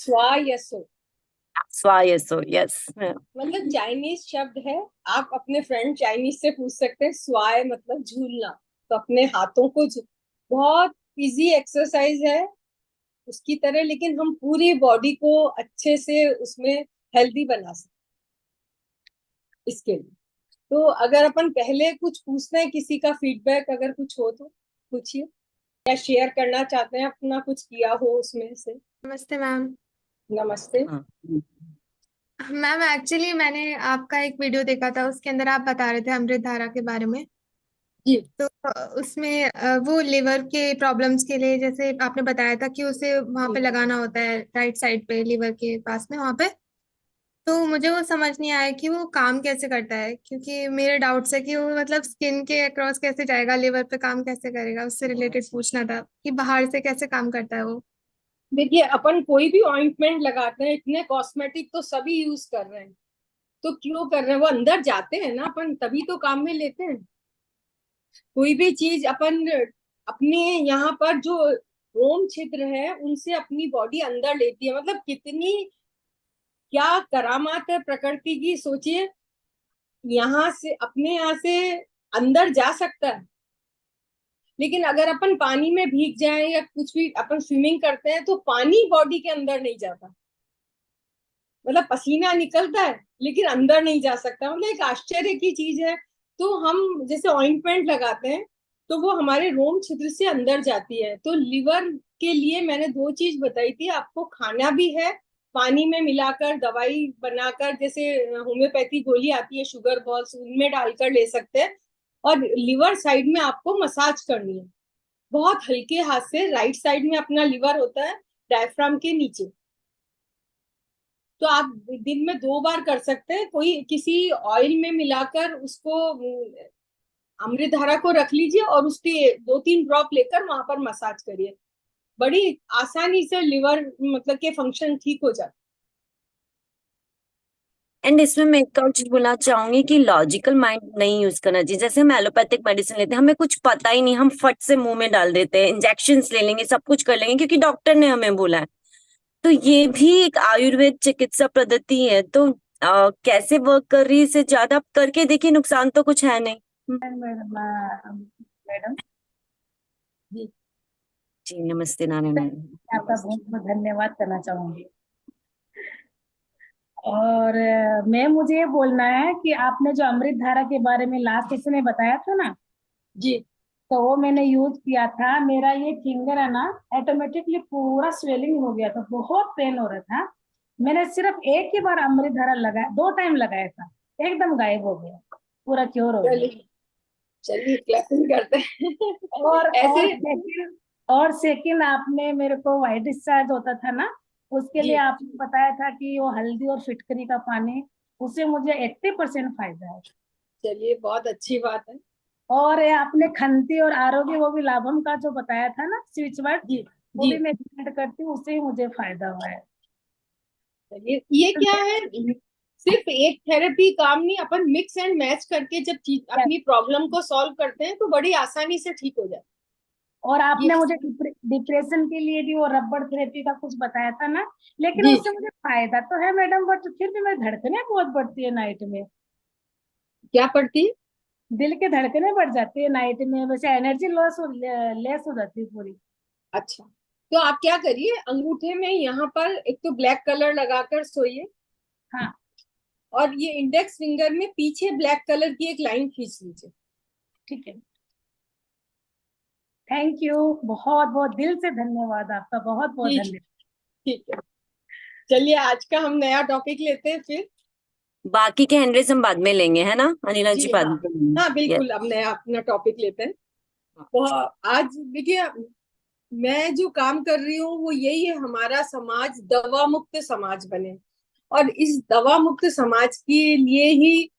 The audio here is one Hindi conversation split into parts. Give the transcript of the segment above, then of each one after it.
स्वायसो। स्वायसो, यस। मतलब चाइनीज शब्द है। आप अपने फ्रेंड चाइनीज से पूछ सकते हैं। स्वाय मतलब झूलना। तो अपने हाथों को बहुत इजी एक्सरसाइज है उसकी तरह, लेकिन हम पूरी बॉडी को अच्छे से उसमें हेल्दी बना सकते इसके लिए। तो अगर अपन पहले कुछ पूछते हैं, किसी का फीडबैक अगर कुछ हो तो पूछिए, या शेयर करना चाहते हैं अपना कुछ किया हो उसमें से। नमस्ते मैम। नमस्ते। हाँ। मैम एक्चुअली मैंने आपका एक वीडियो देखा था, उसके अंदर आप बता रहे थे अमृत धारा के बारे में। जी तो उसमें वो लिवर के प्रॉब्लम्स के लिए, जैसे आपने बताया था कि उसे वहां पे लगाना होता है राइट साइड पे, लिवर के पास में वहां पे। तो मुझे वो समझ नहीं आया कि वो काम कैसे करता है, क्योंकि मेरे डाउट्स है कि वो मतलब स्किन के अक्रॉस कैसे जाएगा, लिवर पे काम कैसे करेगा, उससे रिलेटेड पूछना था कि बाहर से कैसे काम करता है वो। देखिए, अपन कोई भी ऑइंटमेंट लगाते हैं, इतने कॉस्मेटिक तो सभी यूज कर रहे हैं, तो क्यों कर रहे हैं? वो अंदर जाते हैं ना, अपन तभी तो काम में लेते हैं। कोई भी चीज अपन अपने यहाँ पर जो रोम छिद्र है उनसे अपनी बॉडी अंदर लेती है। मतलब कितनी क्या करामात है प्रकृति की, सोचिए। यहाँ से, अपने यहाँ से अंदर जा सकता है, लेकिन अगर अपन पानी में भीग जाए या कुछ भी अपन स्विमिंग करते हैं तो पानी बॉडी के अंदर नहीं जाता। मतलब पसीना निकलता है लेकिन अंदर नहीं जा सकता। मतलब एक आश्चर्य की चीज है। तो हम जैसे ऑइंटमेंट लगाते हैं तो वो हमारे रोम छिद्र से अंदर जाती है। तो लिवर के लिए मैंने दो चीज बताई थी आपको। खाना भी है, पानी में मिलाकर दवाई बनाकर, जैसे होम्योपैथी गोली आती है शुगर बॉल्स, उनमें डालकर ले सकते हैं। और लिवर साइड में आपको मसाज करनी है, बहुत हल्के हाथ से। राइट साइड में अपना लिवर होता है, डायफ्राम के नीचे। तो आप दिन में 2 बार कर सकते हैं। कोई किसी ऑयल में मिलाकर उसको अमृत धारा को रख लीजिए और उसके 2-3 ड्रॉप लेकर वहां पर मसाज करिए। बड़ी आसानी से लिवर मतलब के फंक्शन ठीक हो जाते। एंड इसमें मैं एक और चीज बोलना चाहूंगी कि लॉजिकल माइंड नहीं यूज करना चाहिए। जैसे हम एलोपैथिक मेडिसिन लेते हैं, हमें कुछ पता ही नहीं, हम फट से मुंह में डाल देते हैं, इंजेक्शन ले लेंगे, सब कुछ कर लेंगे क्योंकि डॉक्टर ने हमें बोला है। तो ये भी एक आयुर्वेद चिकित्सा पद्धति है। तो कैसे वर्क कर रही है, इसे ज्यादा आप करके देखिए, नुकसान तो कुछ है नहीं। मैडम मैडम जी जी नमस्ते नारायण मैडम। आपका बहुत बहुत धन्यवाद करना चाहूंगी। और मैं मुझे ये बोलना है कि आपने जो अमृत धारा के बारे में लास्ट सेशन में बताया था ना, जी। तो वो मैंने यूज किया था। मेरा ये फिंगर है ना, ऑटोमेटिकली पूरा स्वेलिंग हो गया था, बहुत पेन हो रहा था। मैंने सिर्फ एक ही बार अमृत धारा लगाया, 2 टाइम लगाया था, एकदम गायब हो गया, पूरा क्योर हो गया। चलिए, चलिए क्लैपिंग करते हैं। और ऐसे। सेकंड आपने मेरे को व्हाइट डिस्चार्ज होता था ना, उसके लिए जी, आपने बताया था कि वो हल्दी और फिटकरी का पानी, उससे मुझे 80% फायदा है। चलिए बहुत अच्छी बात है। और ये आपने खंती और आरोग्य वो भी लाभम का जो बताया था ना स्विच वर्ड, जी वो जी। भी मैं इम्प्लीमेंट करती हूँ, उससे ही मुझे फायदा हुआ है। चलिए, ये क्या है, सिर्फ एक थेरेपी काम नहीं, अपन मिक्स एंड मैच करके जब चीज अपनी प्रॉब्लम को सॉल्व करते हैं तो बड़ी आसानी से ठीक हो जाए। और ये। आपने मुझे डिप्रेशन के लिए भी वो रबड़ थेरेपी का कुछ बताया था ना, लेकिन जी। उससे मुझे फायदा तो है मैडम, बट फिर भी मेरी धड़कनें बहुत बढ़ती है नाइट में। क्या पड़ती है? दिल की धड़कनें बढ़ जाती है नाइट में, वैसे एनर्जी लेस हो जाती है पूरी। अच्छा, तो आप क्या करिए, अंगूठे में यहाँ पर एक तो ब्लैक कलर लगाकर सोइए, हाँ और ये इंडेक्स फिंगर में पीछे ब्लैक कलर की एक लाइन खींच लीजिए। ठीक है, थैंक यू, बहुत बहुत दिल से धन्यवाद आपका, बहुत बहुत ठीक। धन्यवाद। ठीक है। चलिए, आज का हम नया टॉपिक लेते हैं फिर। बाकी के हैंडरेस हम बाद में लेंगे, है ना अनिला जी, जी बाद हाँ। में। हाँ यस। बिल्कुल, अब नया अपना टॉपिक लेते हैं। तो आज देखिए, मैं जो काम कर रही हूँ वो यही है, हमारा समाज दवा मुक्त समाज बने। और इस दवा मुक्त समाज के लिए ही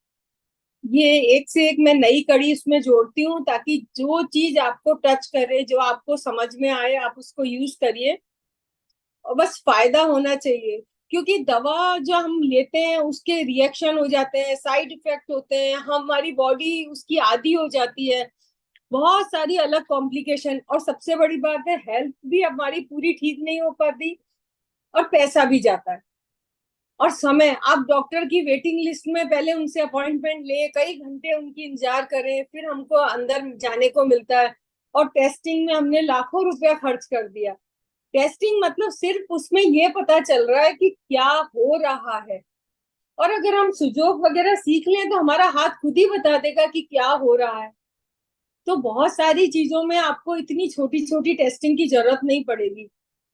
ये एक से एक मैं नई कड़ी उसमें जोड़ती हूँ, ताकि जो चीज आपको टच करे, जो आपको समझ में आए, आप उसको यूज करिए। और बस फायदा होना चाहिए। क्योंकि दवा जो हम लेते हैं उसके रिएक्शन हो जाते हैं, साइड इफेक्ट होते हैं, हमारी बॉडी उसकी आदी हो जाती है, बहुत सारी अलग कॉम्प्लिकेशन। और सबसे बड़ी बात है, हेल्थ भी हमारी पूरी ठीक नहीं हो पाती। और पैसा भी जाता है। और समय, आप डॉक्टर की वेटिंग लिस्ट में पहले उनसे अपॉइंटमेंट ले, कई घंटे उनकी इंतजार करें, फिर हमको अंदर जाने को मिलता है। और टेस्टिंग में हमने लाखों रुपया खर्च कर दिया। टेस्टिंग मतलब सिर्फ उसमें ये पता चल रहा है कि क्या हो रहा है। और अगर हम सुजोग वगैरह सीख लें तो हमारा हाथ खुद ही बता देगा कि क्या हो रहा है। तो बहुत सारी चीजों में आपको इतनी छोटी छोटी टेस्टिंग की जरूरत नहीं पड़ेगी।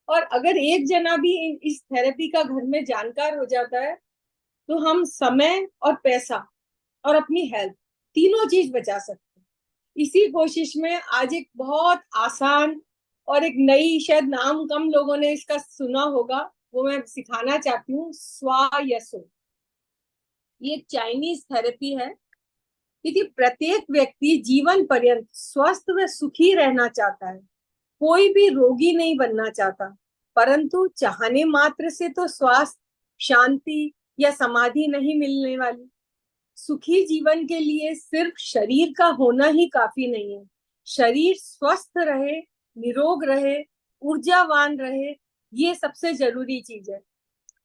और अगर एक जना भी इस थेरेपी का घर में जानकार हो जाता है तो हम समय और पैसा और अपनी हेल्थ, तीनों चीज बचा सकते हैं। इसी कोशिश में आज एक बहुत आसान और एक नई, शायद नाम कम लोगों ने इसका सुना होगा, वो मैं सिखाना चाहती हूँ, स्वायसो। ये एक चाइनीज थेरेपी है। क्योंकि प्रत्येक व्यक्ति जीवन पर्यंत स्वस्थ व सुखी रहना चाहता है, कोई भी रोगी नहीं बनना चाहता। परंतु चाहने मात्र से तो स्वास्थ्य, शांति या समाधि नहीं मिलने वाली। सुखी जीवन के लिए सिर्फ शरीर का होना ही काफी नहीं है। शरीर स्वस्थ रहे, निरोग रहे, ऊर्जावान रहे, ये सबसे जरूरी चीज है।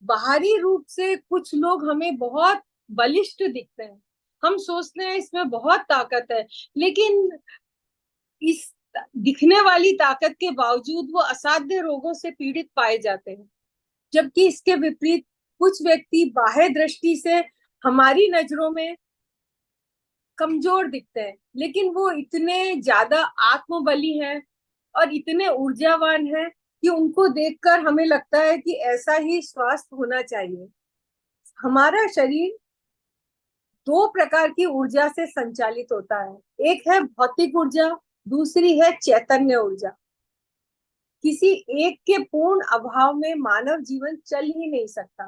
बाहरी रूप से कुछ लोग हमें बहुत बलिष्ठ दिखते हैं, हम सोचते हैं इसमें बहुत ताकत है, लेकिन इस दिखने वाली ताकत के बावजूद वो असाध्य रोगों से पीड़ित पाए जाते हैं। जबकि इसके विपरीत कुछ व्यक्ति बाह्य दृष्टि से हमारी नजरों में कमजोर दिखते हैं, लेकिन वो इतने ज्यादा आत्मबली हैं और इतने ऊर्जावान हैं कि उनको देखकर हमें लगता है कि ऐसा ही स्वास्थ्य होना चाहिए। हमारा शरीर दो प्रकार की ऊर्जा से संचालित होता है। एक है भौतिक ऊर्जा, दूसरी है चैतन्य ऊर्जा। किसी एक के पूर्ण अभाव में मानव जीवन चल ही नहीं सकता।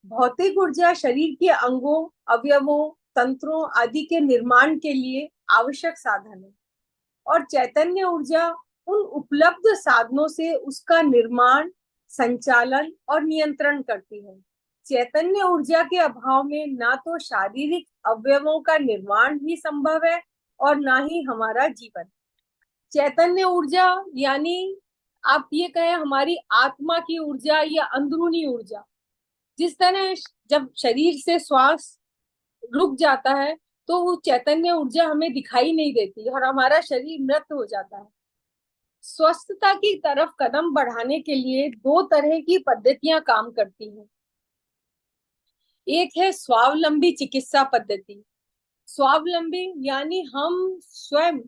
भौतिक ऊर्जा शरीर के अंगों, अवयवों, तंत्रों आदि के निर्माण के लिए आवश्यक साधन है। और चैतन्य ऊर्जा उन उपलब्ध साधनों से उसका निर्माण, संचालन और नियंत्रण करती है। चैतन्य ऊर्जा के अभाव में ना तो शारीरिक अवयवों का निर्माण ही संभव है और ना ही हमारा जीवन। चैतन्य ऊर्जा यानी आप ये कहें हमारी आत्मा की ऊर्जा या अंदरूनी ऊर्जा। जिस तरह जब शरीर से श्वास रुक जाता है तो वो चैतन्य ऊर्जा हमें दिखाई नहीं देती और हमारा शरीर मृत हो जाता है। स्वस्थता की तरफ कदम बढ़ाने के लिए दो तरह की पद्धतियां काम करती हैं। एक है स्वावलंबी चिकित्सा पद्धति। स्वावलंबी यानी हम स्वयं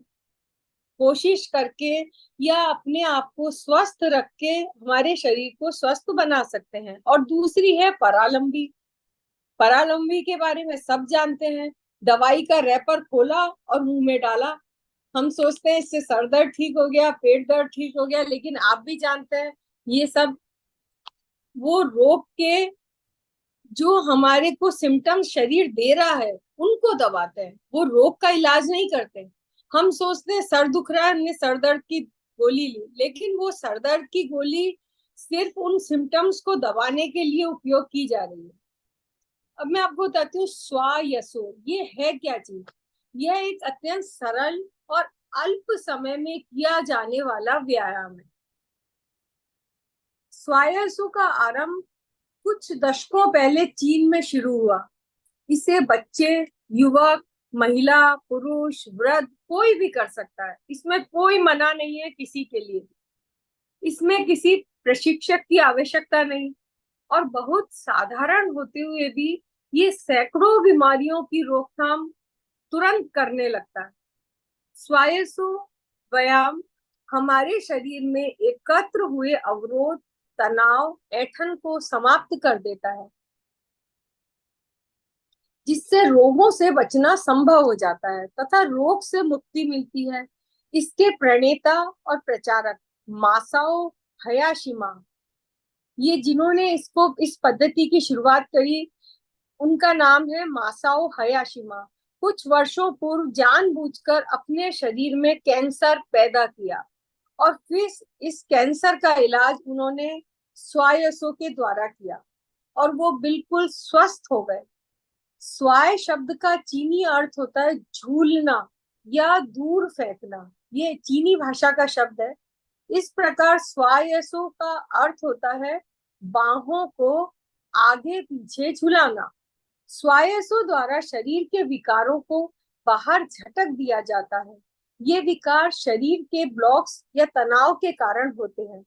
कोशिश करके या अपने आप को स्वस्थ रख के हमारे शरीर को स्वस्थ बना सकते हैं। और दूसरी है परालंबी। परालंबी के बारे में सब जानते हैं। दवाई का रैपर खोला और मुंह में डाला। हम सोचते हैं इससे सर दर्द ठीक हो गया, पेट दर्द ठीक हो गया, लेकिन आप भी जानते हैं ये सब वो रोग के जो हमारे को सिम्टम्स शरीर दे रहा है उनको दबाते हैं, वो रोग का इलाज नहीं करते। हम सोचते हैं सर दुख रहा है, हमने सर दर्द की गोली ली, लेकिन वो सर दर्द की गोली सिर्फ उन सिम्टम्स को दबाने के लिए उपयोग की जा रही है। अब मैं आपको बताती हूँ स्वायसो ये है क्या चीज। यह एक अत्यंत सरल और अल्प समय में किया जाने वाला व्यायाम है। स्वायसो का आरंभ कुछ दशकों पहले चीन में शुरू हुआ। इसे बच्चे, युवक, महिला, पुरुष, वृद्ध कोई भी कर सकता है। इसमें कोई मना नहीं है किसी के लिए। इसमें किसी प्रशिक्षक की आवश्यकता नहीं और बहुत साधारण होते हुए भी ये सैकड़ों बीमारियों की रोकथाम तुरंत करने लगता है। स्वायसो व्यायाम हमारे शरीर में एकत्र हुए अवरोध, तनाव, ऐंठन को समाप्त कर देता है, जिससे रोगों से बचना संभव हो जाता है तथा रोग से मुक्ति मिलती है। इसके प्रणेता और प्रचारक मासाओ हयाशिमा, ये जिन्होंने इस पद्धति की शुरुआत करी उनका नाम है मासाओ हयाशिमा। कुछ वर्षों पूर्व जानबूझकर अपने शरीर में कैंसर पैदा किया और फिर इस कैंसर का इलाज उन्होंने स्वायसो के द्वारा किया और वो बिल्कुल स्वस्थ हो गए। स्वाय शब्द का चीनी अर्थ होता है झूलना या दूर फेंकना। ये चीनी भाषा का शब्द है। इस प्रकार स्वायसो का अर्थ होता है बाहों को आगे पीछे झुलाना। स्वायसों द्वारा शरीर के विकारों को बाहर झटक दिया जाता है। ये विकार शरीर के ब्लॉक्स या तनाव के कारण होते हैं।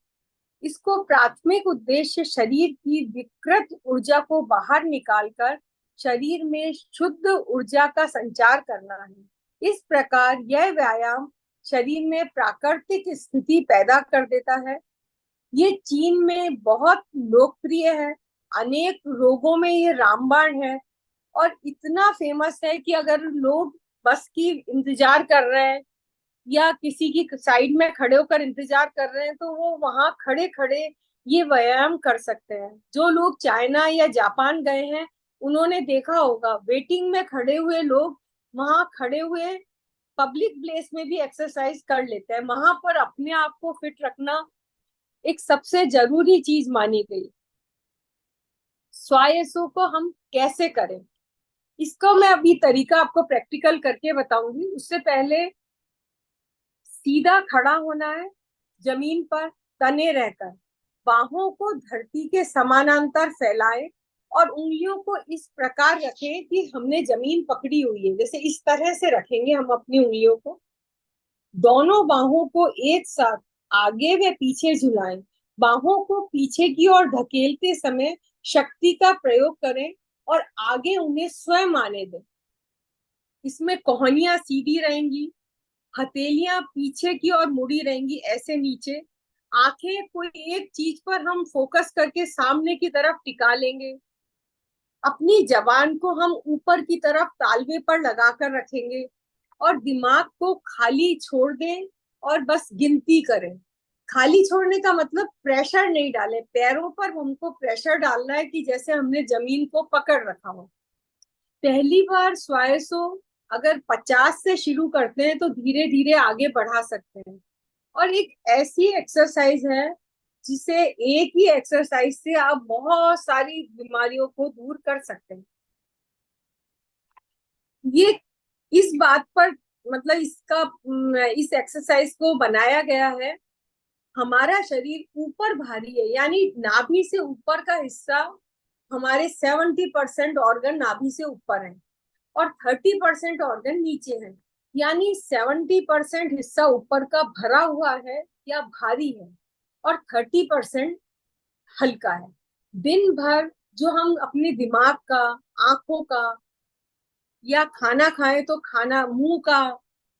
इसको प्राथमिक उद्देश्य शरीर की विकृत ऊर्जा को बाहर निकालकर शरीर में शुद्ध ऊर्जा का संचार करना है। इस प्रकार यह व्यायाम शरीर में प्राकृतिक स्थिति पैदा कर देता है। ये चीन में बहुत लोकप्रिय है। अनेक रोगों में ये रामबाण है और इतना फेमस है कि अगर लोग बस की इंतजार कर रहे हैं या किसी की साइड में खड़े होकर इंतजार कर रहे हैं तो वो वहां खड़े खड़े ये व्यायाम कर सकते हैं। जो लोग चाइना या जापान गए हैं उन्होंने देखा होगा, वेटिंग में खड़े हुए लोग वहां खड़े हुए पब्लिक प्लेस में भी एक्सरसाइज कर लेते हैं। वहां पर अपने आप को फिट रखना एक सबसे जरूरी चीज मानी गई। स्वायसों को हम कैसे करें, इसको मैं अभी तरीका आपको प्रैक्टिकल करके बताऊंगी। उससे पहले सीधा खड़ा होना है, जमीन पर तने रहकर बाहों को धरती के समानांतर फैलाएं और उंगलियों को इस प्रकार रखें कि हमने जमीन पकड़ी हुई है, जैसे इस तरह से रखेंगे हम अपनी उंगलियों को। दोनों बाहों को एक साथ आगे व पीछे झुलाएं। बाहों को पीछे की ओर धकेलते समय शक्ति का प्रयोग करें और आगे उन्हें स्वयं आने दें। इसमें कोहनियां सीधी रहेंगी, हथेलियां पीछे की ओर मुड़ी रहेंगी, ऐसे नीचे। आंखें कोई एक चीज पर हम फोकस करके सामने की तरफ टिका लेंगे। अपनी जबान को हम ऊपर की तरफ तालवे पर लगाकर रखेंगे और दिमाग को खाली छोड़ दें और बस गिनती करें। खाली छोड़ने का मतलब प्रेशर नहीं डालें, पैरों पर हमको प्रेशर डालना है कि जैसे हमने जमीन को पकड़ रखा हो। पहली बार स्वायसों अगर 50 से शुरू करते हैं तो धीरे धीरे आगे बढ़ा सकते हैं। और एक ऐसी एक्सरसाइज है जिसे एक ही एक्सरसाइज से आप बहुत सारी बीमारियों को दूर कर सकते हैं। ये इस बात पर मतलब इस एक्सरसाइज को बनाया गया है। हमारा शरीर ऊपर भारी है, यानी नाभि से ऊपर का हिस्सा हमारे 70% ऑर्गन नाभि से ऊपर है और 30% ऑर्गन नीचे है। यानी 70% हिस्सा ऊपर का भरा हुआ है या भारी है और 30% हल्का है। दिन भर जो हम अपने दिमाग का, आंखों का, या खाना खाएं तो खाना मुंह का,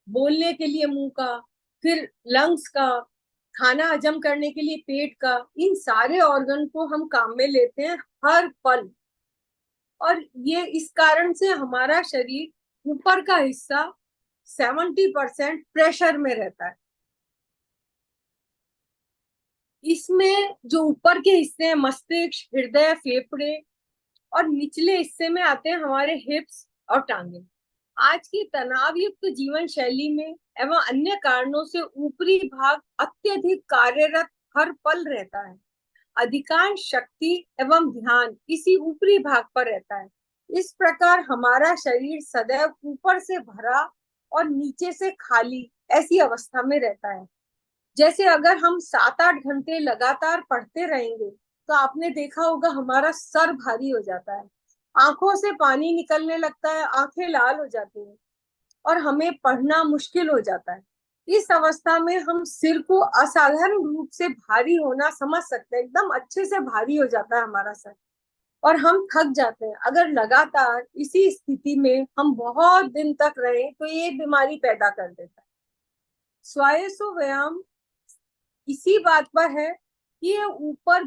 बोलने के लिए मुंह का, फिर लंग्स का, खाना हजम करने के लिए पेट का, इन सारे ऑर्गन को हम काम में लेते हैं हर पल। और ये इस कारण से हमारा शरीर ऊपर का हिस्सा 70% प्रेशर में रहता है। इसमें जो ऊपर के हिस्से हैं, मस्तिष्क, हृदय, फेफड़े, और निचले हिस्से में आते हैं हमारे हिप्स और टांगे। आज की तनाव युक्त जीवन शैली में एवं अन्य कारणों से ऊपरी भाग अत्यधिक कार्यरत हर पल रहता है। अधिकांश शक्ति एवं ध्यान इसी ऊपरी भाग पर रहता है। इस प्रकार हमारा शरीर सदैव ऊपर से भरा और नीचे से खाली ऐसी अवस्था में रहता है। जैसे अगर हम 7-8 घंटे लगातार पढ़ते रहेंगे तो आपने देखा होगा हमारा सर भारी हो जाता है, आंखों से पानी निकलने लगता है, आंखें लाल हो जाती हैं और हमें पढ़ना मुश्किल हो जाता है। इस अवस्था में हम सिर को असाधारण रूप से भारी होना समझ सकते हैं। एकदम अच्छे से भारी हो जाता है हमारा सर और हम थक जाते हैं। अगर लगातार इसी स्थिति में हम बहुत दिन तक रहे तो ये बीमारी पैदा कर देता है। स्वायसो व्यायाम इसी बात पर है कि ये ऊपर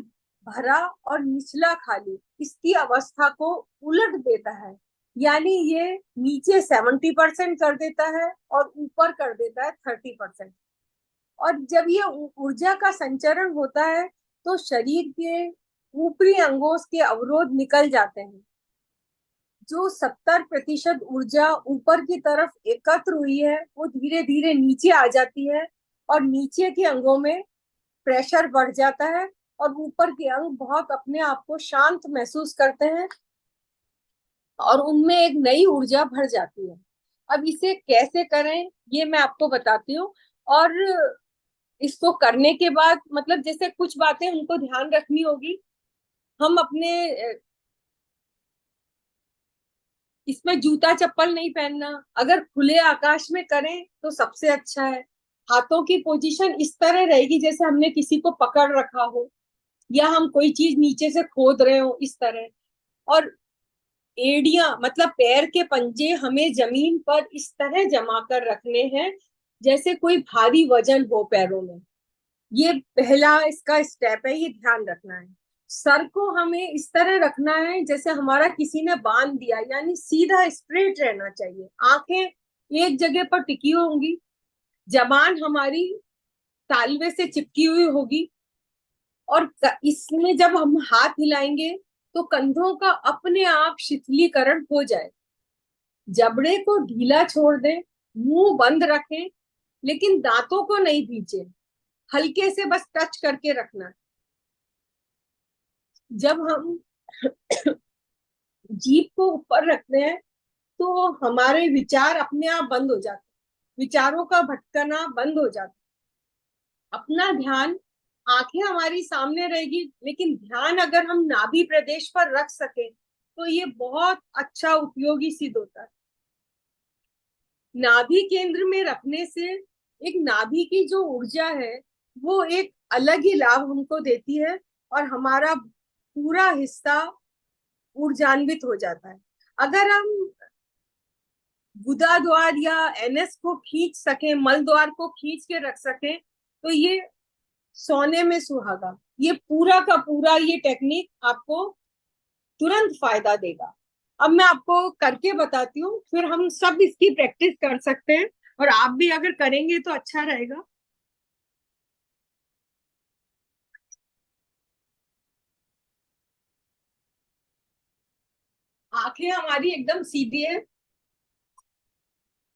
भरा और निचला खाली इसकी अवस्था को उलट देता है। यानी ये नीचे 70% कर देता है और ऊपर कर देता है 30%। और जब ये ऊर्जा का संचरण होता है तो शरीर के ऊपरी अंगों के अवरोध निकल जाते हैं। जो 70% ऊर्जा ऊपर की तरफ एकत्र हुई है वो धीरे धीरे नीचे आ जाती है और नीचे के अंगों में प्रेशर बढ़ जाता है और ऊपर के अंग बहुत अपने आप को शांत महसूस करते हैं और उनमें एक नई ऊर्जा भर जाती है। अब इसे कैसे करें ये मैं आपको बताती हूँ। और इसको करने के बाद मतलब जैसे कुछ बातें उनको ध्यान रखनी होगी हम अपने इसमें जूता चप्पल नहीं पहनना, अगर खुले आकाश में करें तो सबसे अच्छा है। हाथों की पोजीशन इस तरह रहेगी जैसे हमने किसी को पकड़ रखा हो, या हम कोई चीज नीचे से खोद रहे हो, इस तरह। और एड़ियां मतलब पैर के पंजे हमें जमीन पर इस तरह जमा कर रखने हैं जैसे कोई भारी वजन हो पैरों में। ये पहला इसका स्टेप है, ये ध्यान रखना है। सर को हमें इस तरह रखना है जैसे हमारा किसी ने बांध दिया, यानी सीधा स्ट्रेट रहना चाहिए। आंखें एक जगह पर टिकी होंगी, जबान हमारी तालवे से चिपकी हुई होगी, और इसमें जब हम हाथ हिलाएंगे तो कंधों का अपने आप शिथिलीकरण हो जाए। जबड़े को ढीला छोड़ दें, मुंह बंद रखें, लेकिन दांतों को नहीं भींचे, हल्के से बस टच करके रखना। जब हम जीभ को ऊपर रखते हैं तो हमारे विचार अपने आप बंद हो जाते हैं, विचारों का भटकना बंद हो जाता है। अपना ध्यान, आंखें हमारी सामने रहेगी, लेकिन ध्यान अगर हम नाभि प्रदेश पर रख सके तो ये बहुत अच्छा उपयोगी सिद्ध होता है। नाभि केंद्र में रखने से एक नाभि की जो ऊर्जा है वो एक अलग ही लाभ हमको देती है, और हमारा पूरा हिस्सा ऊर्जान्वित हो जाता है। अगर हम गुदा द्वार या एनएस को खींच सके, मल द्वार को खींच के रख सके, तो ये सोने में सुहागा। ये पूरा का पूरा ये टेक्निक आपको तुरंत फायदा देगा। अब मैं आपको करके बताती हूँ, फिर हम सब इसकी प्रैक्टिस कर सकते हैं, और आप भी अगर करेंगे तो अच्छा रहेगा। आंखें हमारी एकदम सीधी है,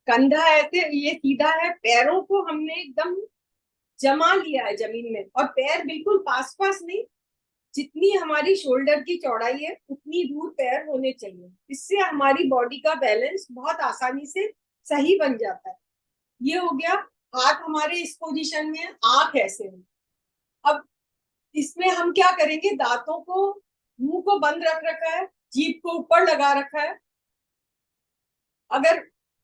कंधा ऐसे ये सीधा है, पैरों को हमने एकदम जमा लिया है जमीन में, और पैर बिल्कुल पास पास नहीं, जितनी हमारी शोल्डर की चौड़ाई है उतनी दूर पैर होने चाहिए। इससे हमारी बॉडी का बैलेंस बहुत आसानी से सही बन जाता है। ये हो गया। हाथ हमारे इस पोजीशन में है, आंख ऐसे है। अब इसमें हम क्या करेंगे, दांतों को, मुंह को बंद रख रखा है, जीभ को ऊपर लगा रखा है। अगर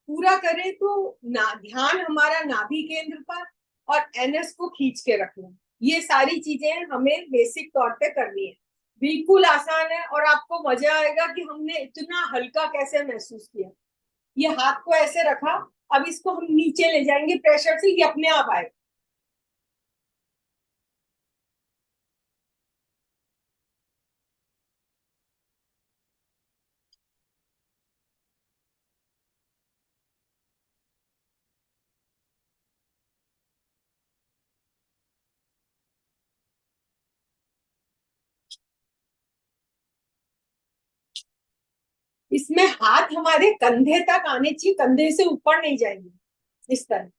पूरा करें तो ध्यान हमारा नाभि केंद्र पर, और एनएस को खींच के रखना। ये सारी चीजें हमें बेसिक तौर पे करनी है। बिल्कुल आसान है, और आपको मजा आएगा कि हमने इतना हल्का कैसे महसूस किया। ये हाथ को ऐसे रखा, अब इसको हम नीचे ले जाएंगे प्रेशर से, ये अपने आप आएगा। इसमें हाथ हमारे कंधे तक आने चाहिए, कंधे से ऊपर नहीं जाएंगे, इस तरह।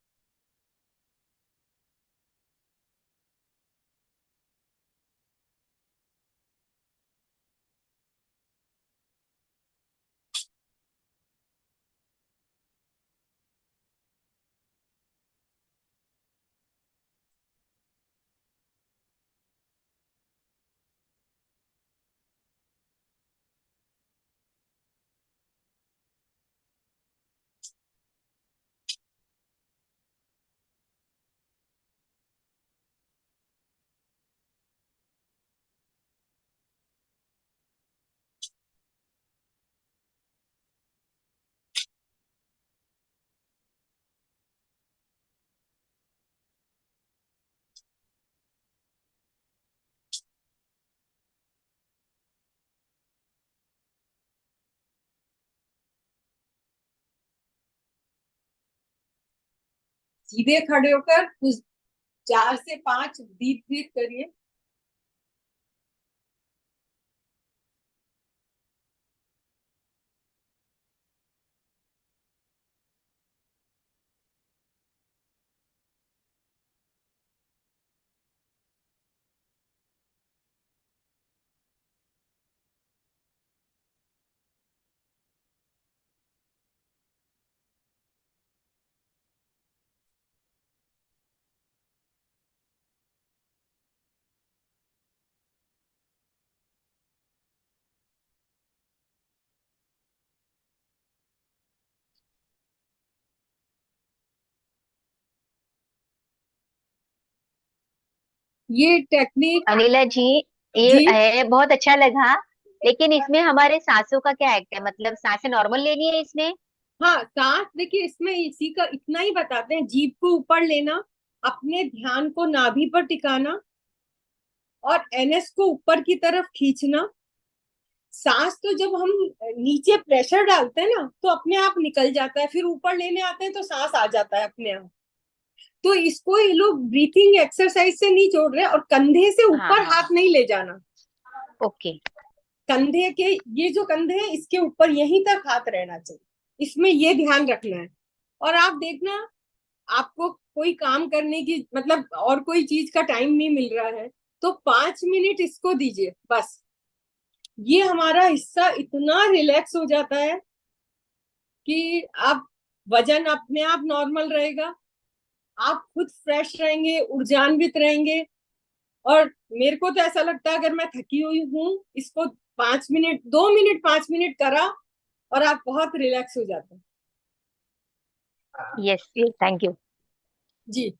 सीधे खड़े होकर कुछ 4 से 5 डीप ब्रीथ करिए। ये टेक्निक अनिला जी, ये जी। है बहुत अच्छा लगा, लेकिन इसमें हमारे सांसों का क्या एक्ट है? मतलब सांसें नॉर्मल लेनी है इसमें? हाँ, सांस देखिए, इसमें इसी का इतना ही बताते हैं, जीभ को ऊपर लेना, अपने ध्यान को नाभि पर टिकाना और एनएस को ऊपर की तरफ खींचना। सांस तो जब हम नीचे प्रेशर डालते हैं ना तो अपने आप निकल जाता है, फिर ऊपर लेने आते हैं तो सांस आ जाता है अपने आप। तो इसको ये लोग ब्रीथिंग एक्सरसाइज से नहीं जोड़ रहे, और कंधे से हाँ ऊपर हाँ, हाथ नहीं ले जाना। ओके। कंधे के, ये जो कंधे हैं इसके ऊपर यहीं तक हाथ रहना चाहिए, इसमें ये ध्यान रखना है। और आप देखना, आपको कोई काम करने की मतलब और कोई चीज का टाइम नहीं मिल रहा है तो 5 मिनट इसको दीजिए बस। ये हमारा हिस्सा इतना रिलैक्स हो जाता है कि आप, वजन अपने आप नॉर्मल रहेगा, आप खुद फ्रेश रहेंगे, ऊर्जान्वित रहेंगे। और मेरे को तो ऐसा लगता है, अगर मैं थकी हुई हूँ, इसको 5 मिनट, 2 मिनट, 5 मिनट करा और आप बहुत रिलैक्स हो जाते हैं। Yes, thank you. जी।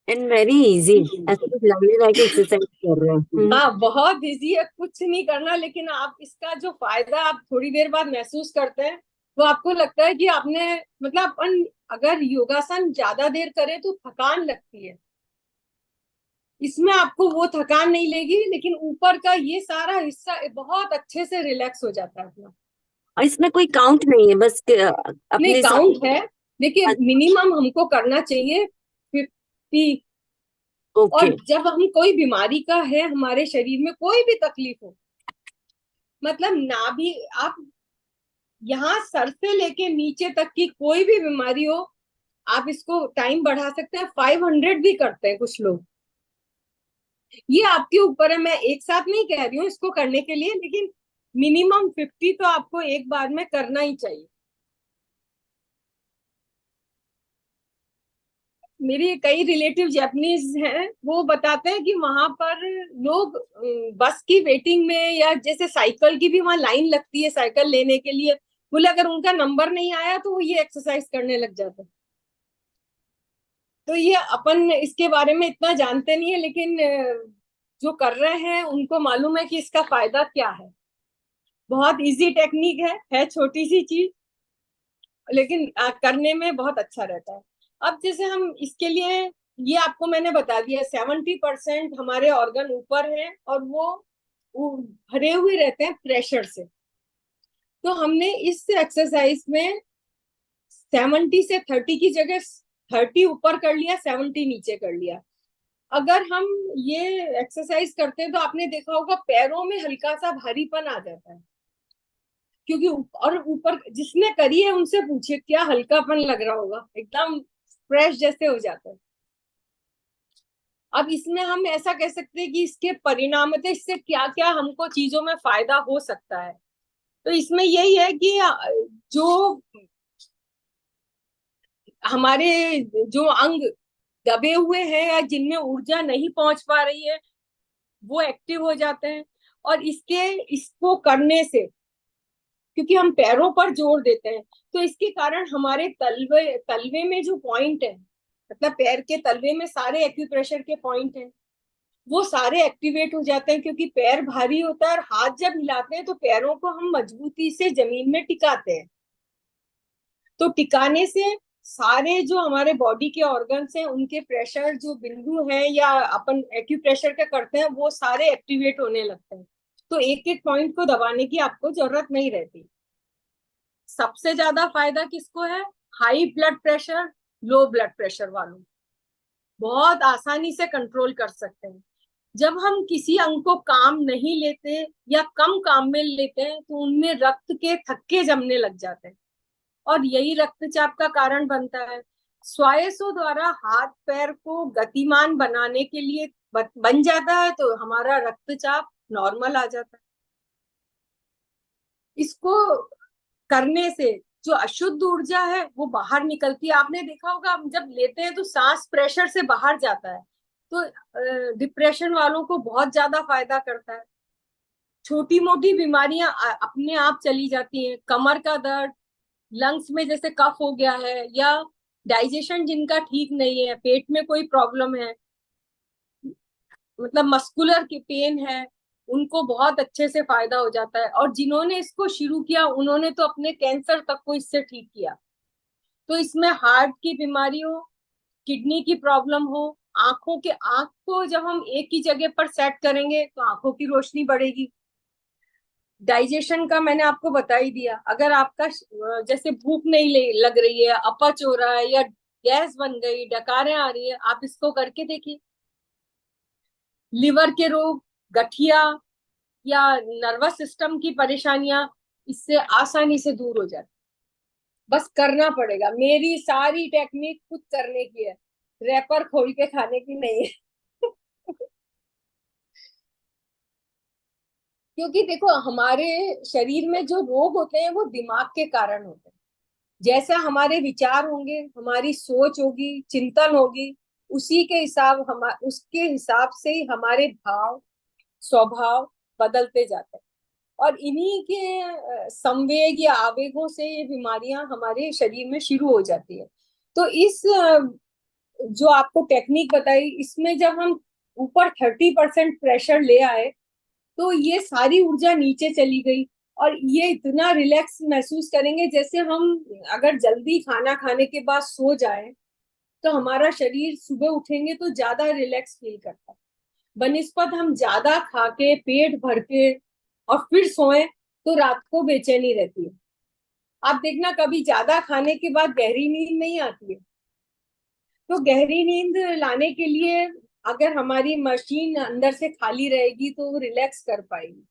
एंड वेरी इजी, ऐसा कुछ लग नहीं रहा है कि एक्सरसाइज कर रहे हैं। हाँ, बहुत इजी है, कुछ नहीं करना, लेकिन आप इसका जो फायदा आप थोड़ी देर बाद महसूस करते हैं, वो आपको लगता है कि आपने, मतलब अपन अगर योगासन ज्यादा देर करें तो थकान लगती है, इसमें आपको वो थकान नहीं लेगी, लेकिन ऊपर का ये सारा हिस्सा बहुत अच्छे से रिलैक्स हो जाता है अपना। और इसमें कोई काउंट नहीं है, बस नहीं, अपने काउंट है, देखिए साथ। मिनिमम हमको करना चाहिए 50। ओके। और जब हम, कोई बीमारी का है हमारे शरीर में, कोई भी तकलीफ हो, मतलब ना भी आप यहाँ सर से लेके नीचे तक की कोई भी बीमारी हो, आप इसको टाइम बढ़ा सकते हैं, 500 भी करते हैं कुछ लोग। ये आपके ऊपर है, मैं एक साथ नहीं कह रही हूँ इसको करने के लिए, लेकिन मिनिमम 50 तो आपको एक बार में करना ही चाहिए। मेरी कई रिलेटिव जापानीज हैं, वो बताते हैं कि वहां पर लोग बस की वेटिंग में, या जैसे साइकिल की भी वहां लाइन लगती है साइकिल लेने के लिए, बोले अगर उनका नंबर नहीं आया तो वो ये एक्सरसाइज करने लग जाते हैं। तो ये अपन इसके बारे में इतना जानते नहीं है, लेकिन जो कर रहे हैं उनको मालूम है कि इसका फायदा क्या है। बहुत इजी टेक्निक है छोटी सी चीज, लेकिन करने में बहुत अच्छा रहता है। अब जैसे हम इसके लिए, ये आपको मैंने बता दिया, 70% हमारे ऑर्गन ऊपर हैं और वो भरे हुए रहते हैं प्रेशर से। तो हमने इस एक्सरसाइज में 70 से 30 की जगह 30 ऊपर कर लिया, 70 नीचे कर लिया। अगर हम ये एक्सरसाइज करते हैं तो आपने देखा होगा पैरों में हल्का सा भारीपन आ जाता है, क्योंकि और ऊपर जिसने करी है उनसे पूछिए, क्या हल्कापन लग रहा होगा, एकदम फ्रेश जैसे हो जाता है। अब इसमें हम ऐसा कह सकते हैं कि इसके परिणाम थे, इससे क्या क्या हमको चीजों में फायदा हो सकता है। तो इसमें यही है कि जो हमारे जो अंग दबे हुए हैं या जिनमें ऊर्जा नहीं पहुंच पा रही है, वो एक्टिव हो जाते हैं। और इसको करने से, क्योंकि हम पैरों पर जोर देते हैं, तो इसके कारण हमारे तलवे तलवे में जो पॉइंट है, मतलब पैर के तलवे में सारे एक्यूप्रेशर के पॉइंट हैं, वो सारे एक्टिवेट हो जाते हैं। क्योंकि पैर भारी होता है और हाथ जब हिलाते हैं तो पैरों को हम मजबूती से जमीन में टिकाते हैं। तो टिकाने से सारे जो हमारे बॉडी के ऑर्गन्स हैं, उनके प्रेशर जो बिंदु हैं या अपन एक्यूप्रेशर का करते हैं, वो सारे एक्टिवेट होने लगते हैं। तो एक एक पॉइंट को दबाने की आपको जरूरत नहीं रहती। सबसे ज्यादा फायदा किसको है? High blood pressure, low blood pressure वालों, बहुत आसानी से कंट्रोल कर सकते हैं। जब हम किसी अंग को काम नहीं लेते या कम काम में लेते हैं तो उनमें रक्त के थक्के जमने लग जाते हैं, और यही रक्तचाप का कारण बनता है। स्वायसों द्वारा हाथ पैर को गतिमान बनाने के लिए बन जाता है, तो हमारा रक्तचाप नॉर्मल आ जाता है। इसको करने से जो अशुद्ध ऊर्जा है वो बाहर निकलती है। आपने देखा होगा, हम जब लेते हैं तो सांस प्रेशर से बाहर जाता है, तो डिप्रेशन वालों को बहुत ज्यादा फायदा करता है। छोटी मोटी बीमारियां अपने आप चली जाती हैं, कमर का दर्द, लंग्स में जैसे कफ हो गया है, या डाइजेशन जिनका ठीक नहीं है, पेट में कोई प्रॉब्लम है, मतलब मस्कुलर की पेन है, उनको बहुत अच्छे से फायदा हो जाता है। और जिन्होंने इसको शुरू किया उन्होंने तो अपने कैंसर तक को इससे ठीक किया। तो इसमें हार्ट की बीमारी हो, किडनी की प्रॉब्लम हो, आंखों के, आंख को जब हम एक ही जगह पर सेट करेंगे तो आंखों की रोशनी बढ़ेगी। डाइजेशन का मैंने आपको बता ही दिया। अगर आपका जैसे भूख नहीं लग रही है, अपच हो रहा है, या गैस बन गई, डकारें आ रही है, आप इसको करके देखिए। लिवर के रोग, गठिया या नर्वस सिस्टम की परेशानियां इससे आसानी से दूर हो जाती। बस करना पड़ेगा। मेरी सारी टेक्निक खुद करने की है, रैपर खोल के खाने की नहीं है। क्योंकि देखो, हमारे शरीर में जो रोग होते हैं वो दिमाग के कारण होते हैं। जैसा हमारे विचार होंगे, हमारी सोच होगी, चिंतन होगी, उसी के हिसाब हम उसके हिसाब से ही हमारे भाव, स्वभाव बदलते जाते हैं। और इन्हीं के संवेग या आवेगों से ये बीमारियां हमारे शरीर में शुरू हो जाती है। तो इस जो आपको टेक्निक बताई, इसमें जब हम ऊपर 30% प्रेशर ले आए तो ये सारी ऊर्जा नीचे चली गई। और ये इतना रिलैक्स महसूस करेंगे, जैसे हम अगर जल्दी खाना खाने के बाद सो जाए तो हमारा शरीर सुबह उठेंगे तो ज्यादा रिलैक्स फील करता है, बनिस्पत हम ज्यादा खा के पेट भर के और फिर सोए तो रात को बेचैनी रहती है। आप देखना, कभी ज्यादा खाने के बाद गहरी नींद नहीं आती है। तो गहरी नींद लाने के लिए अगर हमारी मशीन अंदर से खाली रहेगी तो वो रिलैक्स कर पाएगी।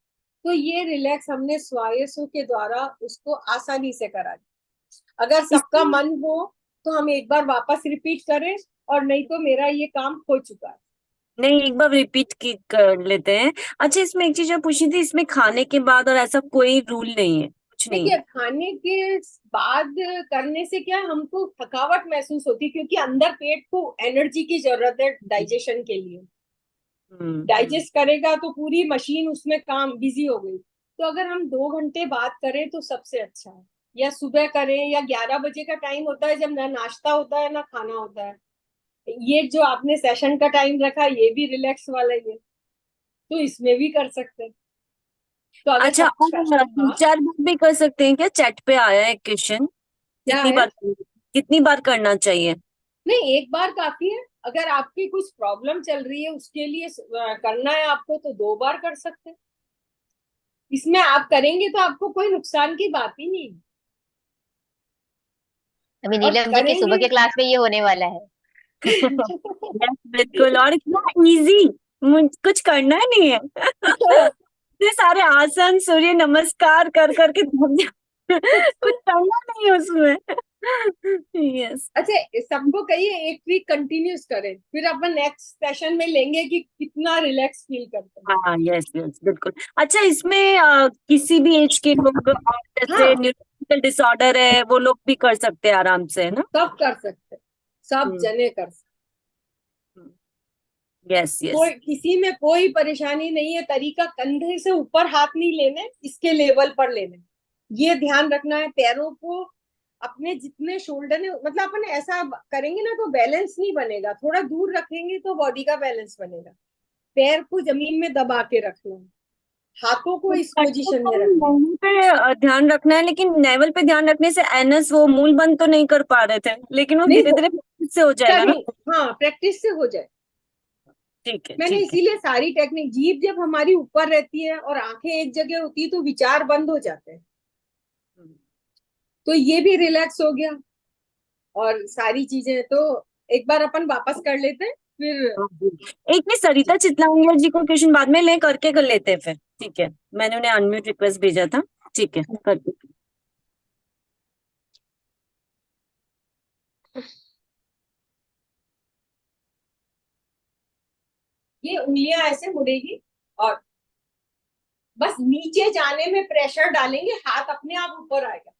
तो ये रिलैक्स हमने स्वायसों के द्वारा उसको आसानी से करा दिया। अगर सबका इसमें मन हो तो हम एक बार वापस रिपीट करें, और नहीं तो मेरा ये काम हो चुका है। नहीं, एक बार रिपीट की कर लेते हैं। अच्छा, इसमें एक चीज मैं पूछी थी, इसमें खाने के बाद और ऐसा कोई रूल नहीं है, कुछ नहीं देखिए, है? खाने के बाद करने से क्या है, हमको थकावट महसूस होती है, क्योंकि अंदर पेट को एनर्जी की जरूरत है डाइजेशन के लिए। हम्म। डाइजेस्ट करेगा तो पूरी मशीन उसमें काम बिजी हो गई। तो अगर हम 2 घंटे बाद करें तो सबसे अच्छा है, या सुबह करें, या 11 बजे का टाइम होता है जब ना नाश्ता होता है ना खाना होता है। ये जो आपने सेशन का टाइम रखा, ये भी रिलैक्स वाला ही है, तो इसमें भी कर सकते हैं। तो अगर अच्छा, सब, और दो हाँ, चार बार भी कर सकते हैं क्या? चैट पे आया है क्वेश्चन, क्या कितनी है? बार कितनी बार करना चाहिए? नहीं, एक बार काफी है। अगर आपकी कुछ प्रॉब्लम चल रही है उसके लिए करना है आपको, तो 2 बार कर सकते हैं। इसमें आप करेंगे तो आपको कोई नुकसान की बात ही नहीं है। अभी और नीलम जी के सुबह करेंगे। के क्लास में ये होने वाला है। यस, बिल्कुल। और इतना इजी, कुछ करना ही नहीं है। इतने सारे आसन, सूर्य नमस्कार कर करके थक कुछ करना नहीं है उसमें। यस। अच्छा, सबको कहिए 1 वीक कंटिन्यूस करें, फिर अपन नेक्स्ट सेशन में लेंगे कि कितना रिलैक्स फील करते हैं। हाँ, यस यस, बिल्कुल। अच्छा, इसमें किसी भी एज के लोग, और जैसे हाँ, न्यूरोलॉजिकल डिसऑर्डर है, वो लोग भी कर सकते हैं आराम से, है ना? सब कर सकते हैं, सब हम्म। जने कर सकते यस हैं। यस। कोई, किसी में कोई परेशानी नहीं है। तरीका कंधे से ऊपर हाथ नहीं लेने, इसके लेवल पर लेने, ये ध्यान रखना है। पैरों को अपने जितने शोल्डर ने, मतलब अपन ऐसा करेंगे ना तो बैलेंस नहीं बनेगा, थोड़ा दूर रखेंगे तो बॉडी का बैलेंस बनेगा। पैर को जमीन में दबा के रखना है, हाथों को इस पोजीशन में रखना है। पे ध्यान रखना है, लेकिन नेवल पे ध्यान रखने से एनएस वो मूल बंद तो नहीं कर पा रहे थे, लेकिन वो नहीं, धीरे वो धीरे से हो जाएगा ना? करें, हाँ, प्रैक्टिस से हो जाए। ठीक है, मैंने ठीक है। इसीलिए सारी टेक्निक, जीभ जब हमारी ऊपर रहती है और आंखें एक जगह होती है तो विचार बंद हो जाते हैं। तो ये भी रिलैक्स हो गया, और सारी चीजें तो एक बार अपन वापस कर लेते हैं फिर। हाँ जी। एक में सरिता चितलांगिया जी को क्वेश्चन बाद में ले करके कर लेते हैं फिर, ठीक है? मैंने उन्हें अनम्यूट रिक्वेस्ट भेजा था। ठीक है, करते हैं। ये उंगलियां ऐसे मुड़ेगी, और बस नीचे जाने में प्रेशर डालेंगे, हाथ अपने आप ऊपर आएगा।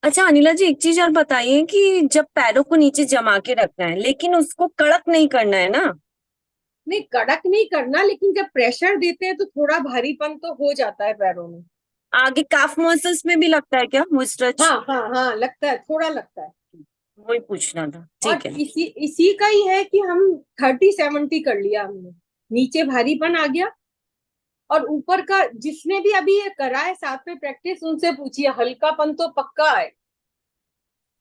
अच्छा अनिला जी, एक चीज और बताइए कि जब पैरों को नीचे जमा के रखना है लेकिन उसको कड़क नहीं करना है ना। नहीं, कड़क नहीं करना, लेकिन जब प्रेशर देते हैं तो थोड़ा भारीपन तो हो जाता है पैरों में। आगे काफ मसल्स में भी लगता है क्या वो स्ट्रेच? हाँ हाँ हाँ, लगता है, थोड़ा लगता है। वही पूछना था, और ठीक है। इसी इसी का ही है कि हम 30-70 कर लिया हमने, नीचे भारीपन आ गया। और ऊपर का जिसने भी अभी ये करा है साथ में प्रैक्टिस, उनसे पूछिए, हल्कापन तो पक्का है।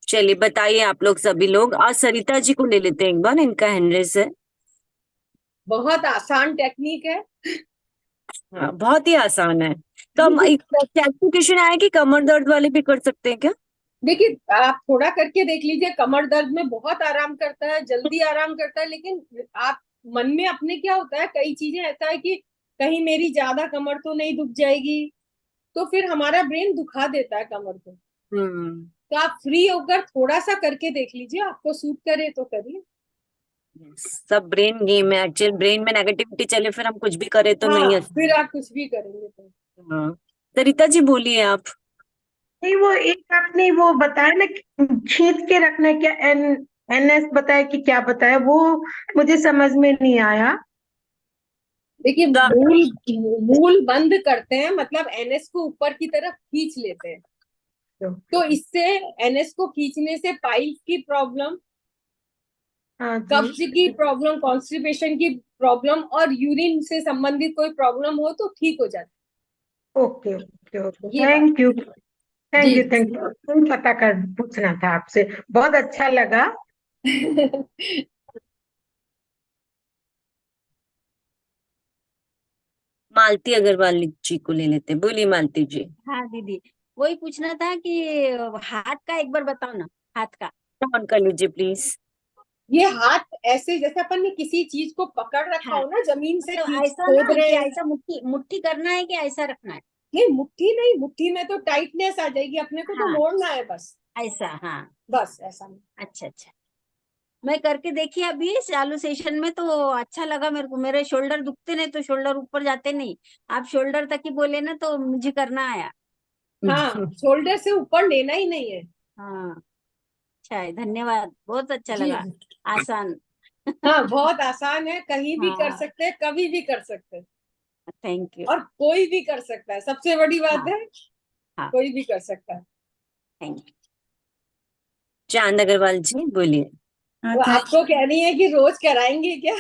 चलिए बताइए आप लोग सभी लोग, आज सरिता जी को ले लेते हैं एक बार, इनका हैंड रेस है। बहुत आसान टेक्निक है। हाँ बहुत ही आसान है। तो हम एक क्लैरिफिकेशन आया कि कमर दर्द वाले भी कर सकते हैं क्या? देखिए, आप थोड़ा करके देख लीजिए, कमर दर्द में बहुत आराम करता है, जल्दी आराम करता है। लेकिन आप मन में अपने क्या होता है, कई चीजें ऐसा है कि कहीं मेरी ज्यादा कमर तो नहीं दुख जाएगी, तो फिर हमारा ब्रेन दुखा देता है कमर को। हम्म। तो आप फ्री होकर थोड़ा सा करके देख लीजिए, आपको सूट करे तो करिए। सब ब्रेन गेम है एक्चुअल, ब्रेन में नेगेटिविटी चले फिर हम कुछ भी करें तो नहीं हाँ, अच्छा। फिर आप कुछ भी करेंगे तो। हाँ सरिता जी बोलिए आप। नहीं, वो एक आपने वो बताया ना कि खींच के रखना है, क्या एनएस बताया कि क्या बताया, वो मुझे समझ में नहीं आया। देखिए, तो मूल मूल बंद करते हैं, मतलब एनएस को ऊपर की तरफ खींच लेते हैं। तो इससे, एनएस को खींचने से पाइल्स की प्रॉब्लम, हाँ जी। कब्ज की प्रॉब्लम, कॉन्स्टिपेशन की प्रॉब्लम और यूरिन से संबंधित कोई प्रॉब्लम हो तो ठीक हो जाती ओके ओके ओके, है। ये बात। थैंक यू थैंक यू जी थैंक यू, पता कर पूछना था आपसे, बहुत अच्छा लगा। जी। मालती अग्रवाल जी को ले लेते हैं, बोलिए मालती जी। हाँ दीदी, वही पूछना था कि हाथ का एक बार बताओ ना, हाथ का। ऑन कर लीजिए प्लीज। ये हाथ ऐसे, जैसे अपन ने किसी चीज को पकड़ रखा हाँ, हो ना, जमीन से मतलब खींच ऐसा खोद ना रहे कि हैं। ऐसा मुट्ठी मुट्ठी करना है कि ऐसा रखना है? नहीं, मुट्ठी नहीं, मुट्ठी में तो टाइटनेस आ जाएगी, अपने को तो हाँ, मोड़ना है बस। ऐसा, हाँ। बस ऐसा नहीं। अच्छा अच्छा, मैं करके देखी अभी चालू सेशन में, तो अच्छा लगा मेरे को। मेरे शोल्डर दुखते नहीं, तो शोल्डर ऊपर जाते नहीं। आप शोल्डर तक ही बोले ना, तो मुझे करना आया। हाँ, शोल्डर से ऊपर लेना ही नहीं है। हाँ, अच्छा है, धन्यवाद, बहुत अच्छा जी लगा, जी। आसान। हाँ, बहुत आसान है, कहीं भी कर हाँ, सकते हैं, कभी भी कर सकते हैं। Thank you. और कोई भी कर सकता है, सबसे बड़ी बात हाँ है, हाँ, कोई भी कर सकता है। Thank you. चांद अग्रवाल जी बोलिए। वो आपको कह रही है कि रोज कराएंगे क्या?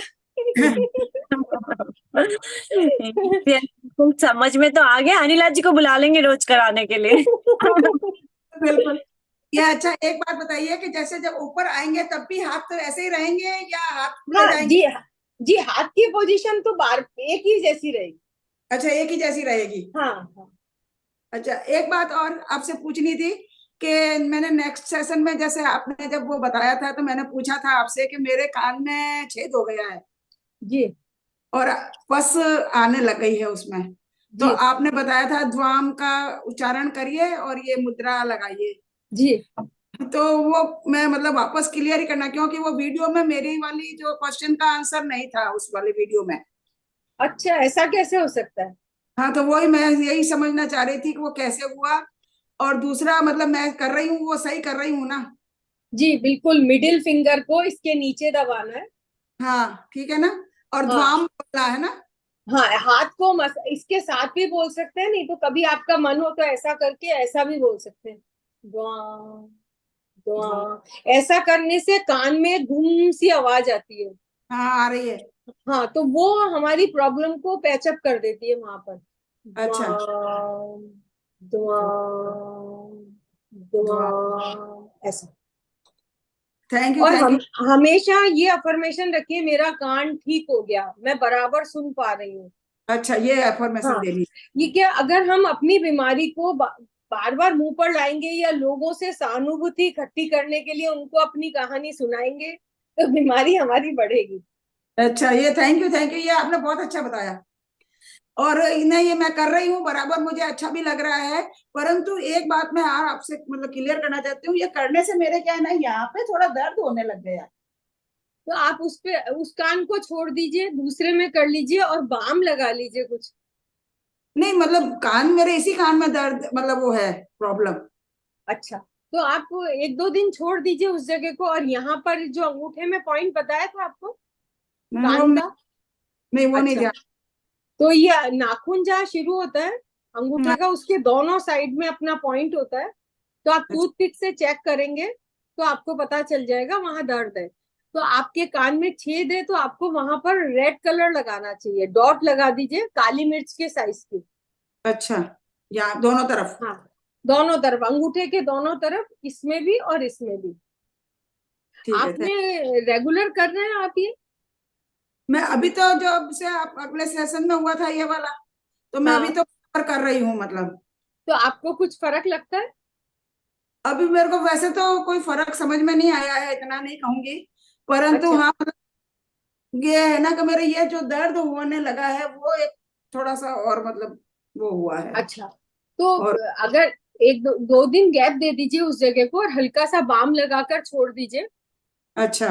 कुछ समझ में तो आ गया, अनिला जी को बुला लेंगे रोज कराने के लिए। बिल्कुल। ये अच्छा, एक बात बताइए कि जैसे जब ऊपर आएंगे तब भी हाथ तो ऐसे ही रहेंगे या हाथ खुले हाँ जाएंगे? जी, जी, हाथ की पोजीशन तो बार एक ही जैसी रहेगी। अच्छा, एक ही जैसी रहेगी। हाँ हाँ अच्छा, एक बात और आपसे पूछनी थी कि मैंने नेक्स्ट सेशन में, जैसे आपने जब वो बताया था तो मैंने पूछा था आपसे कि मेरे कान में छेद हो गया है जी और पस आने लग गई है उसमें, तो जी आपने बताया था ध्वाम का उच्चारण करिए और ये मुद्रा लगाइए। जी। तो वो मैं मतलब वापस क्लियर ही करना, क्योंकि वो वीडियो में मेरी वाली जो क्वेश्चन का आंसर नहीं था उस वाले वीडियो में। अच्छा, ऐसा कैसे हो सकता है? हाँ, तो वही मैं यही समझना चाह रही थी कि वो कैसे हुआ, और दूसरा मतलब मैं कर रही हूँ वो सही कर रही हूँ ना? जी बिल्कुल, मिडिल फिंगर को इसके नीचे दबाना है। हाँ ठीक है ना, और हाँ ध्वाम बोलना है ना? हाँ, हाथ को इसके साथ भी बोल सकते हैं, नहीं तो कभी आपका मन हो तो ऐसा करके ऐसा भी बोल सकते हैं, द्वा ध्वाम। द्वा। ऐसा करने से कान में गुम सी आवाज आती है। हाँ, आ रही है। हाँ, तो वो हमारी प्रॉब्लम को पैचअप कर देती है वहां पर। अच्छा, द्वा द्वा ध्वाम। द्वा, ऐसा। थैंक यू और थैंक यू। हमेशा ये अफर्मेशन रखिए, मेरा कान ठीक हो गया, मैं बराबर सुन पा रही हूँ। अच्छा, ये एफर्मेशन हाँ, देनी। ये क्या, अगर हम अपनी बीमारी को बार बार मुंह पर लाएंगे या लोगों से सहानुभूति इकट्ठी करने के लिए उनको अपनी कहानी सुनाएंगे, तो बीमारी हमारी बढ़ेगी। अच्छा, ये थैंक यू, ये आपने बहुत अच्छा बताया। और नहीं, ये मैं कर रही हूँ बराबर, मुझे अच्छा भी लग रहा है। परंतु एक बात मैं और आपसे मतलब क्लियर करना चाहती हूँ, ये करने से मेरे क्या है ना, यहाँ पे थोड़ा दर्द होने लग गया। तो आप उस कान को छोड़ दीजिए, दूसरे में कर लीजिए और बाम लगा लीजिए कुछ। नहीं मतलब कान, मेरे इसी कान में दर्द मतलब वो है प्रॉब्लम। अच्छा, तो आप 1-2 दिन छोड़ दीजिए उस जगह को, और यहाँ पर जो अंगूठे में पॉइंट बताया था आपको वो कान का, नहीं, वो नहीं अच्छा, ध्यान। तो ये नाखून जहाँ शुरू होता है अंगूठे हाँ, का, उसके दोनों साइड में अपना पॉइंट होता है। तो आप अच्छा, टूथपिक से चेक करेंगे तो आपको पता चल जाएगा वहां दर्द है। तो आपके कान में छेद है तो आपको वहां पर रेड कलर लगाना चाहिए, डॉट लगा दीजिए काली मिर्च के साइज की। अच्छा, या दोनों तरफ? हाँ, दोनों तरफ, अंगूठे के दोनों तरफ, इसमें भी और इसमें भी। ठीक है। आपने रेगुलर कर रहे हैं आप ये? मैं अभी तो जब से आप अगले सेशन में हुआ था ये वाला, तो मैं अभी हाँ, तो कर रही हूँ मतलब। तो आपको कुछ फर्क लगता है? अभी मेरे को वैसे तो कोई फर्क समझ में नहीं आया है, इतना नहीं कहूंगी, परंतु अच्छा, हाँ ये है ना कि मेरे ये जो दर्द होने लगा है वो एक थोड़ा सा और मतलब वो हुआ है। अच्छा, तो और अगर 1-2 दिन गैप दे दीजिए उस जगह को, और हल्का सा बाम लगाकर छोड़ दीजिए। अच्छा,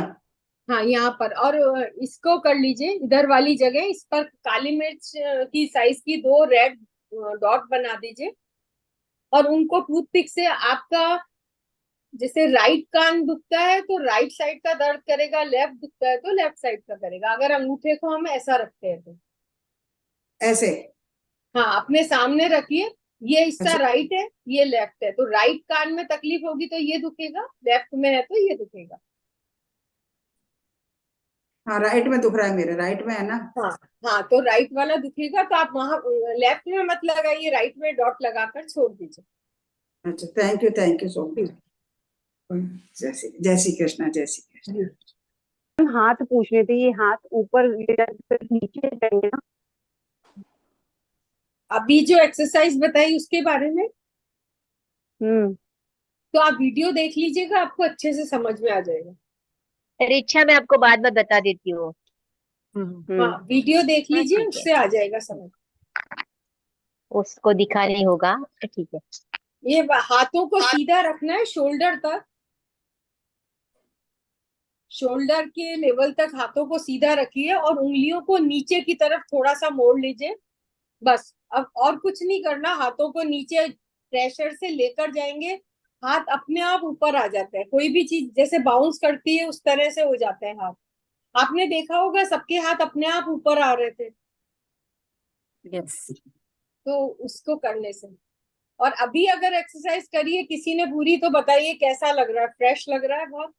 हाँ, यहाँ पर, और इसको कर लीजिए इधर वाली जगह, इस पर काली मिर्च की साइज की 2 रेड डॉट बना दीजिए, और उनको टूथपिक से आपका, जैसे राइट कान दुखता है तो राइट साइड का दर्द करेगा, लेफ्ट दुखता है तो लेफ्ट साइड का करेगा, अगर अंगूठे को हम ऐसा रखते हैं तो। ऐसे? हाँ, अपने सामने रखिए, ये हिस्सा अच्छा, राइट है, ये लेफ्ट है, तो राइट कान में तकलीफ होगी तो ये दुखेगा, लेफ्ट में है तो ये दुखेगा। हाँ राइट में दुख रहा है, मेरे राइट में है ना। हाँ, हाँ, तो राइट वाला दुखेगा तो आप वहां लेफ्ट में मत लगाइए, राइट में डॉट लगाकर छोड़ दीजिए। अच्छा, थैंक यू सो मच। जय श्री कृष्णा, जय श्री कृष्ण। हाथ पूछ रहे थे, ये हाथ ऊपर नीचे जाएंगे ना? अभी जो एक्सरसाइज बताई उसके बारे में तो आप वीडियो देख लीजिएगा, आपको अच्छे से समझ में आ जाएगा। रिक्षा मैं आपको बाद में बता देती हूँ। हाँ, वीडियो देख लीजिए, ठीक है, उससे आ जाएगा समझ। उसको दिखा नहीं होगा तो ठीक है। ये हाथों को सीधा रखना है शोल्डर तक, शोल्डर के लेवल तक हाथों को सीधा रखिए, और उंगलियों को नीचे की तरफ थोड़ा सा मोड़ लीजिए, बस। अब और कुछ नहीं करना, हाथों को नीचे प्रेशर से लेकर जाएंगे, हाथ अपने आप ऊपर आ जाते हैं, कोई भी चीज जैसे बाउंस करती है उस तरह से हो जाते हैं हाथ। आपने देखा होगा सबके हाथ अपने आप ऊपर आ रहे थे, यस। तो उसको करने से। और अभी अगर एक्सरसाइज करिए किसी ने पूरी, तो बताइए कैसा लग रहा है? फ्रेश लग रहा है बहुत?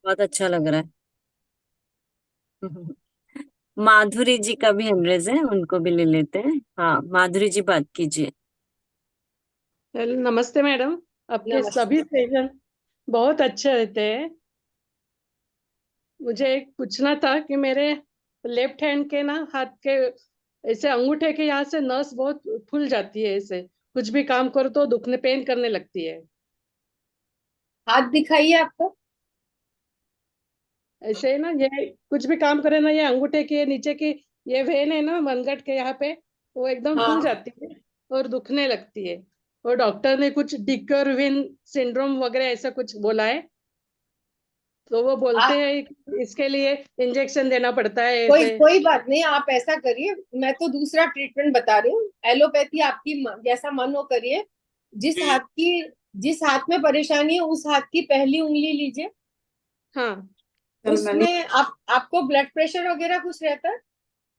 बहुत अच्छा लग रहा है। माधुरी जी का भी हैंडरेज है, उनको भी ले लेते हैं। हाँ, माधुरी जी बात कीजिए। हेलो, नमस्ते मैडम। आपके नमस्ते। सभी सेशन बहुत अच्छे रहते हैं। मुझे एक पूछना था कि मेरे लेफ्ट हैंड के ना हाथ के ऐसे अंगूठे के यहाँ से नस बहुत फूल जाती है, ऐसे कुछ भी काम करो तो दुखने पेन करने लगती है। हाथ दिखाइए आपको। ऐसे है ना, ये कुछ भी काम करे ना, ये अंगूठे के नीचे की ये वेन है ना मनगट के यहाँ पे, वो एकदम फूल हाँ, जाती है और दुखने लगती है। और डॉक्टर ने कुछ डिकर्विन सिंड्रोम वगैरह ऐसा कुछ बोला है, तो वो बोलते आप हैं कि इसके लिए इंजेक्शन देना पड़ता है कोई ऐसे। कोई बात नहीं, आप ऐसा करिए, मैं तो दूसरा ट्रीटमेंट बता रही हूँ, एलोपैथी आपकी जैसा मन हो करिए। जिस हाथ की, जिस हाथ में परेशानी है उस हाथ की पहली उंगली लीजिए, हाँ। उसमें आपको ब्लड प्रेशर वगैरह कुछ रहता है?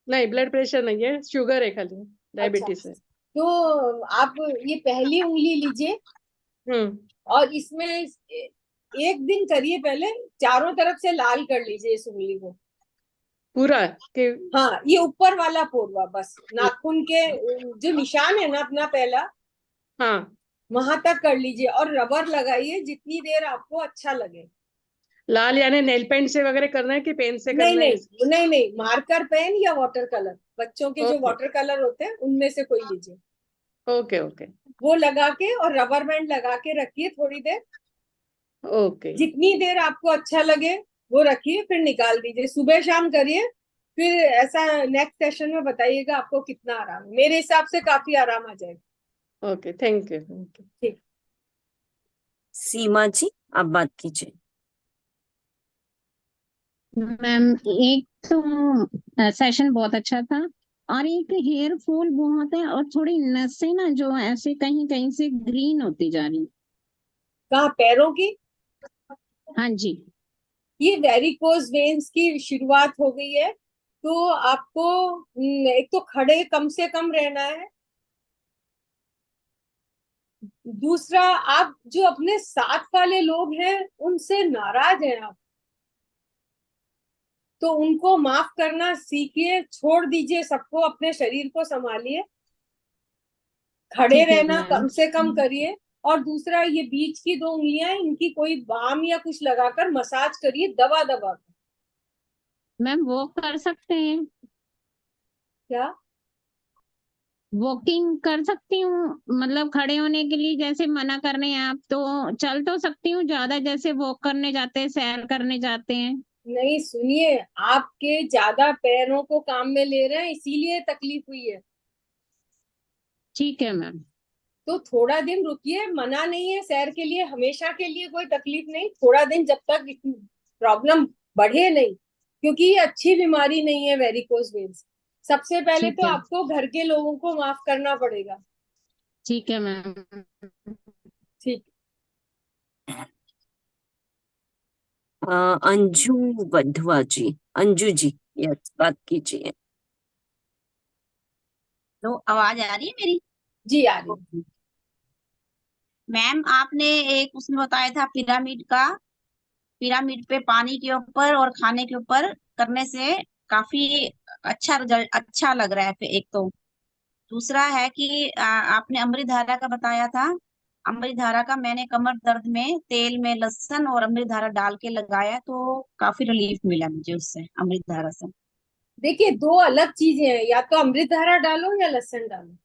नहीं, ब्लड प्रेशर नहीं है, शुगर है खाली, अच्छा, डायबिटीज है। तो आप ये पहली उंगली लीजिए, हम्म। और इसमें एक दिन करिए, पहले चारों तरफ से लाल कर लीजिए इस उंगली को। पूरा कि? हाँ, ये ऊपर वाला पोरवा, बस नाखून के जो निशान है ना अपना पहला, हाँ। वहां तक कर लीजिए, और रबर लगाइए जितनी देर आपको अच्छा लगे। लाल यानी नेल पेंट से वगैरह करना है कि पेन से नहीं करना है? नहीं नहीं नहीं, मार्कर पेन या वाटर कलर, बच्चों के जो ओके, वाटर कलर होते हैं उनमें से कोई लीजिए, ओके, ओके, वो लगा के, और रबर बैंड लगा के रखिए थोड़ी देर, ओके। जितनी देर आपको अच्छा लगे वो रखिए, फिर निकाल दीजिए, सुबह शाम करिए। फिर ऐसा नेक्स्ट सेशन में बताइएगा आपको कितना आराम है। मेरे हिसाब से काफी आराम आ जाएगा। Okay, thank you, thank you. ठीक। सीमा जी, आप बात कीजिए। मैम, एक तो सेशन बहुत अच्छा था, और एक हेयर फॉल बहुत है, और थोड़ी नसें ना जो ऐसे कहीं कहीं से ग्रीन होती जा रही। कहाँ, पैरों की? हाँ जी। ये वेरिकोज वेन्स की शुरुआत हो गई है। तो आपको एक तो खड़े कम से कम रहना है। दूसरा, आप जो अपने साथ वाले लोग हैं उनसे नाराज हैं आप, तो उनको माफ करना सीखिए, छोड़ दीजिए सबको, अपने शरीर को संभालिए, खड़े ठीक है रहना मैम। कम से कम करिए। और दूसरा, ये बीच की 2 उंगलियां, इनकी कोई बाम या कुछ लगाकर मसाज करिए, दबा दबा कर। मैम वो कर सकते हैं, क्या? वॉकिंग कर सकती हूँ, मतलब खड़े होने के लिए जैसे मना कर रहे हैं आप, तो चल तो सकती हूँ ज्यादा, जैसे वॉक करने जाते हैं, सैर करने जाते हैं। नहीं, सुनिए, आपके ज्यादा पैरों को काम में ले रहे हैं, इसीलिए तकलीफ हुई है। ठीक है मैम। तो थोड़ा दिन रुकिए, मना नहीं है सैर के लिए, हमेशा के लिए कोई तकलीफ नहीं, थोड़ा दिन, जब तक प्रॉब्लम बढ़े नहीं, क्योंकि ये अच्छी बीमारी नहीं है वेरिकोज वेन्स। सबसे पहले ठीक तो है। आपको घर के लोगों को माफ करना पड़ेगा। ठीक है मैम। ठीक। अंजू वधवा जी, अंजू जी, यस, बात कीजिए। तो आवाज आ रही है मेरी? जी आ रही है। मैम आपने एक उसमें बताया था पिरामिड का, पिरामिड पे पानी के ऊपर और खाने के ऊपर करने से काफी अच्छा रिजल्ट, अच्छा लग रहा है। फिर एक तो दूसरा है कि आपने अमृत धारा का बताया था। अमृत धारा का मैंने कमर दर्द में तेल में लहसुन और अमृत धारा डाल के लगाया, तो काफी रिलीफ मिला मुझे उससे, अमृत धारा से। देखिए, 2 अलग चीजें हैं, या तो अमृतधारा डालो या लहसुन डालो।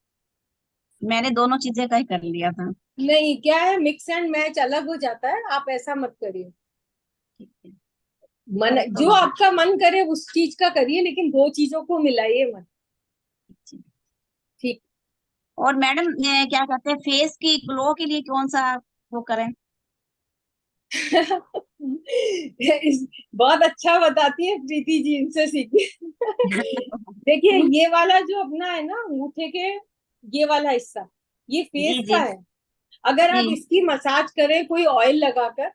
मैंने दोनों चीजें का ही कर लिया था। नहीं, क्या है, मिक्स एंड मैच अलग हो जाता है, आप ऐसा मत करिए। मन, जो आपका मन करे उस चीज का करिए, लेकिन 2 चीजों को मिलाइए मत। ठीक। और मैडम क्या कहते हैं, फेस की ग्लो के लिए कौन सा वो करें? बहुत अच्छा बताती है प्रीति जी, इनसे सीखिए। देखिए, ये वाला जो अपना है ना अंगूठे के, ये वाला हिस्सा, ये फेस जी का जी है। अगर आप जी। इसकी मसाज करें कोई ऑयल लगाकर,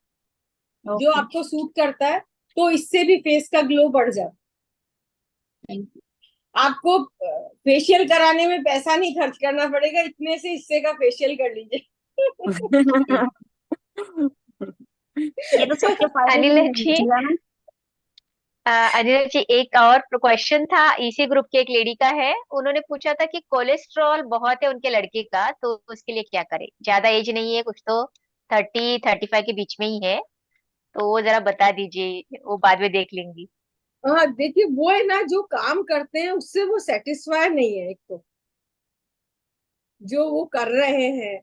जो ओके। आपको सूट करता है, तो इससे भी फेस का ग्लो बढ़ जाता है। आपको फेशियल कराने में पैसा नहीं खर्च करना पड़ेगा, इतने से हिस्से का फेशियल कर लीजिए। ये तो सबके फायदे अनिल की जी, चीज है ना। अनिल जी, एक और क्वेश्चन था, इसी ग्रुप की एक लेडी का है। उन्होंने पूछा था कि कोलेस्ट्रॉल बहुत है उनके लड़के का, तो उसके लिए क्या करें? ज्यादा एज नहीं है, कुछ तो 30-35 के बीच में ही है, तो वो जरा बता दीजिए, वो बाद में देख लेंगी। हाँ, देखिए, वो है ना, जो काम करते हैं उससे वो सेटिस्फाई नहीं है, एक तो जो वो कर रहे हैं।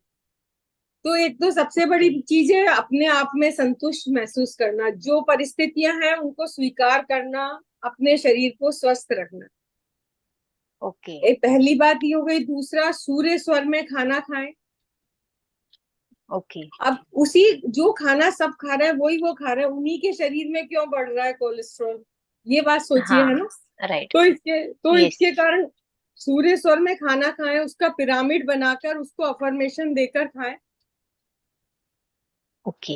तो एक तो सबसे बड़ी चीज है अपने आप में संतुष्ट महसूस करना, जो परिस्थितियां हैं उनको स्वीकार करना, अपने शरीर को स्वस्थ रखना। ओके। एक पहली बात ये हो गई। दूसरा, सूर्य स्वर में खाना खाएं। ओके। अब उसी, जो खाना सब खा रहे हैं वही वो खा रहे हैं, उन्हीं के शरीर में क्यों बढ़ रहा है कोलेस्ट्रॉल? ये बात सोचिए, हाँ, है ना। राइट। यस। तो इसके कारण सूर्य स्वर में खाना खाएं, उसका पिरामिड बनाकर उसको अफर्मेशन देकर खाएं। ओके।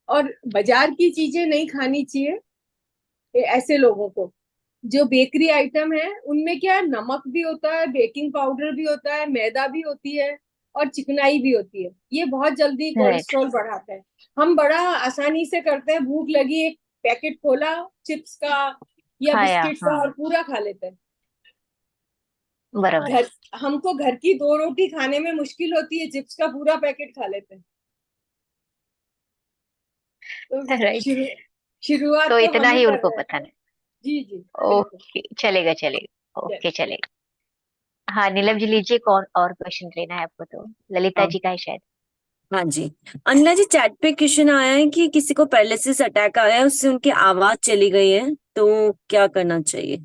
और बाजार की चीजें नहीं खानी चाहिए ऐसे लोगों को। जो बेकरी आइटम है उनमें क्या है, नमक भी होता है, बेकिंग पाउडर भी होता है, मैदा भी होती है, और चिकनाई भी होती है। ये बहुत जल्दी राइट। कोलेस्ट्रॉल बढ़ाता है। हम बड़ा आसानी से करते हैं, भूख लगी, एक पैकेट खोला चिप्स का या खाया, बिस्किट का, हाँ, और पूरा खा लेते हैं। बराबर। हमको घर की 2 रोटी खाने में मुश्किल होती है, चिप्स का पूरा पैकेट खा लेते हैं। तो राइट। शुरुआत तो तो इतना हम ही ही कर उनको रहे हैं। पता नहीं। जी जी, बिल्कुल। ओके, चलेगा चलेगा, चलिए। ओके चलेगा। हाँ, नीलम जी लीजिए, कौन और क्वेश्चन लेना है आपको? तो ललिता जी का है शायद। हाँ जी, अनिला जी, चैट पे क्वेश्चन आया है कि किसी को पैरालिसिस अटैक आया है, उससे उनकी आवाज चली गई है, तो क्या करना चाहिए?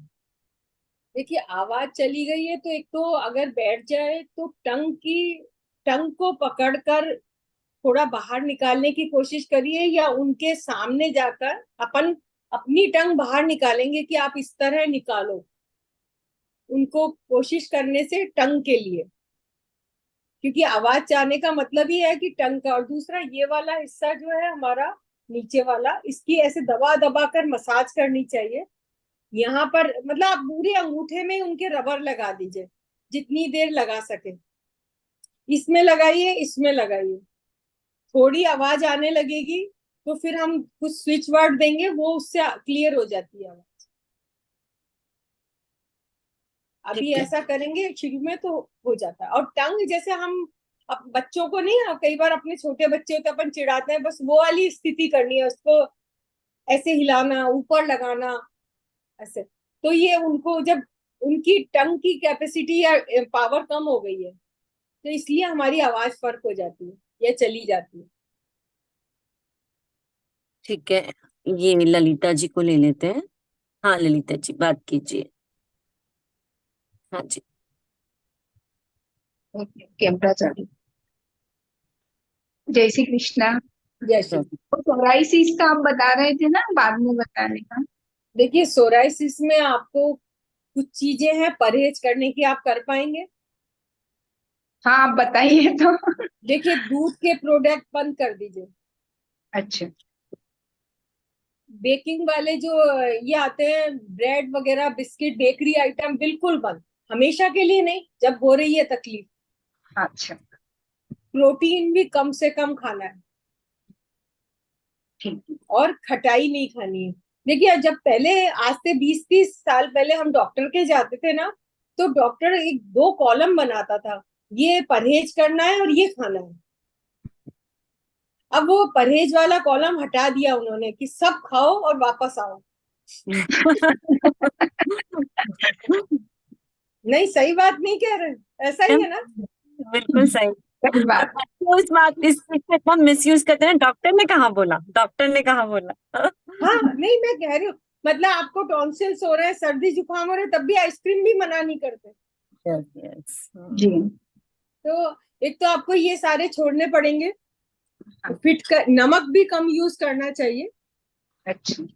देखिए, आवाज चली गई है तो एक तो अगर बैठ जाए तो टंग को पकड़कर थोड़ा बाहर निकालने की कोशिश करिए, या उनके सामने जाकर अपन अपनी टंग बाहर निकालेंगे कि आप इस तरह निकालो, उनको कोशिश करने से टंग के लिए। क्योंकि आवाज आने का मतलब ही है कि टंग का। और दूसरा ये वाला हिस्सा जो है हमारा नीचे वाला, इसकी ऐसे दबा दबा कर मसाज करनी चाहिए यहाँ पर। मतलब आप पूरे अंगूठे में उनके रबर लगा दीजिए जितनी देर लगा सके। इसमें लगाइए, इसमें लगाइए, थोड़ी आवाज आने लगेगी तो फिर हम कुछ स्विच वर्ड देंगे, वो उससे क्लियर हो जाती है आवाज। अभी ठीक है। ऐसा करेंगे शुरू में तो हो जाता है। और टंग जैसे हम अब बच्चों को नहीं, कई बार अपने छोटे बच्चे होते अपन चिढ़ाते हैं, बस वो वाली स्थिति करनी है उसको, ऐसे हिलाना, ऊपर लगाना, ऐसे। तो ये उनको जब उनकी टंग की कैपेसिटी या पावर कम हो गई है तो इसलिए हमारी आवाज फर्क हो जाती है या चली जाती है। ठीक है, ये ललिता जी को ले लेते हैं। हाँ ललिता जी बात कीजिए। हाँ जी। कैमरा चालू। जय श्री कृष्णा। जय श्री। सोराइसिस का आप बता रहे थे ना, बाद में बताने का। देखिए सोराइसिस में आपको कुछ चीजें हैं परहेज करने की, आप कर पाएंगे? हाँ आप बताइए तो। देखिए दूध के प्रोडक्ट बंद कर दीजिए। अच्छा। बेकिंग वाले जो ये आते हैं ब्रेड वगैरह, बिस्किट, बेकरी आइटम बिल्कुल बंद, हमेशा के लिए नहीं, जब हो रही है तकलीफ। अच्छा। प्रोटीन भी कम से कम खाना है। ठीक। और खटाई नहीं खानी है। देखिए जब पहले, आज से 20-30 साल पहले हम डॉक्टर के जाते थे ना, तो डॉक्टर एक 2 कॉलम बनाता था, ये परहेज करना है और ये खाना है। अब वो परहेज वाला कॉलम हटा दिया उन्होंने कि सब खाओ और वापस आओ। नहीं सही बात नहीं कह रहे, ऐसा ही है ना? बिल्कुल सही। बात। तो इस बात इस चीज से हम मिस यूज करते हैं। डॉक्टर ने कहाँ बोला, डॉक्टर ने कहाँ बोला। हाँ नहीं मैं कह रही हूँ, मतलब आपको टॉन्सिल्स हो रहे हैं, सर्दी जुकाम हो रहे हैं, तब भी आइसक्रीम भी मना नहीं करते। जी। तो एक तो आपको ये सारे छोड़ने पड़ेंगे, फिट कर, नमक भी कम यूज करना चाहिए। अच्छा।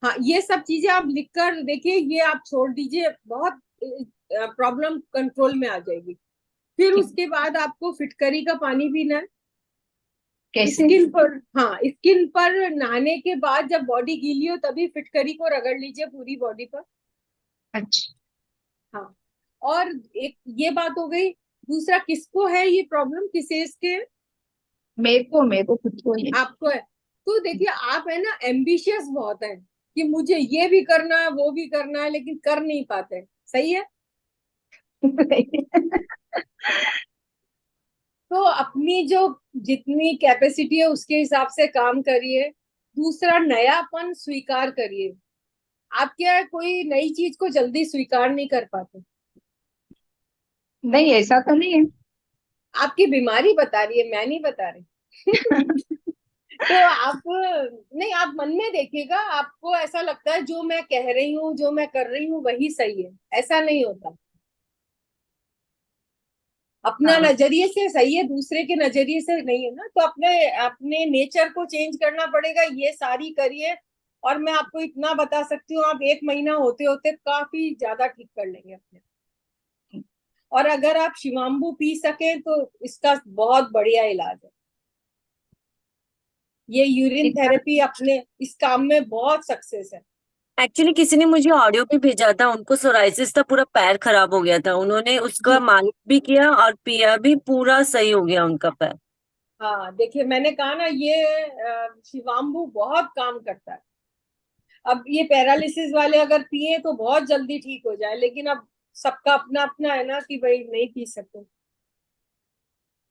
हाँ ये सब चीजें आप लिख कर देखिए, ये आप छोड़ दीजिए, बहुत प्रॉब्लम कंट्रोल में आ जाएगी। फिर उसके बाद आपको फिटकरी का पानी पीना है। कैसे? स्किन पर, हाँ स्किन पर नहाने के बाद जब बॉडी गीली हो तभी फिटकरी को रगड़ लीजिए पूरी बॉडी पर। अच्छा। हाँ और एक ये बात हो गई। दूसरा किसको है ये प्रॉब्लम, किस एज के? मेरे को खुद को ही। आपको है। तो देखिए आप है ना एम्बिशियस बहुत है कि मुझे ये भी करना है वो भी करना है, लेकिन कर नहीं पाते। सही है? तो अपनी जो जितनी कैपेसिटी है उसके हिसाब से काम करिए। दूसरा नयापन स्वीकार करिए। आप क्या कोई नई चीज को जल्दी स्वीकार नहीं कर पाते? नहीं ऐसा तो नहीं है। आपकी बीमारी बता रही है, मैं नहीं बता रही। तो आप नहीं, आप मन में देखिएगा, आपको ऐसा लगता है जो मैं कह रही हूँ, जो मैं कर रही हूँ वही सही है, ऐसा नहीं होता। अपना नजरिए से सही है, दूसरे के नजरिए से नहीं है ना। तो अपने अपने नेचर को चेंज करना पड़ेगा। ये सारी करिए और मैं आपको इतना बता सकती हूँ, आप 1 महीना होते होते काफी ज्यादा ठीक कर लेंगे अपने। और अगर आप शिवाम्बू पी सके तो इसका बहुत बढ़िया इलाज है। ये यूरिन थेरेपी अपने इस काम में बहुत सक्सेस है। एक्चुअली किसी ने मुझे ऑडियो भी भेजा था, उनको सोराइसिस था, पूरा पैर खराब हो गया था, उन्होंने उसका मालिश भी किया और पिया भी, पूरा सही हो गया उनका पैर। हाँ देखिए मैंने कहा ना, ये शिवाम्बू बहुत काम करता है। अब ये पैरालिसिस वाले अगर पिए तो बहुत जल्दी ठीक हो जाए, लेकिन अब सबका अपना अपना है ना कि भाई नहीं पी सकते।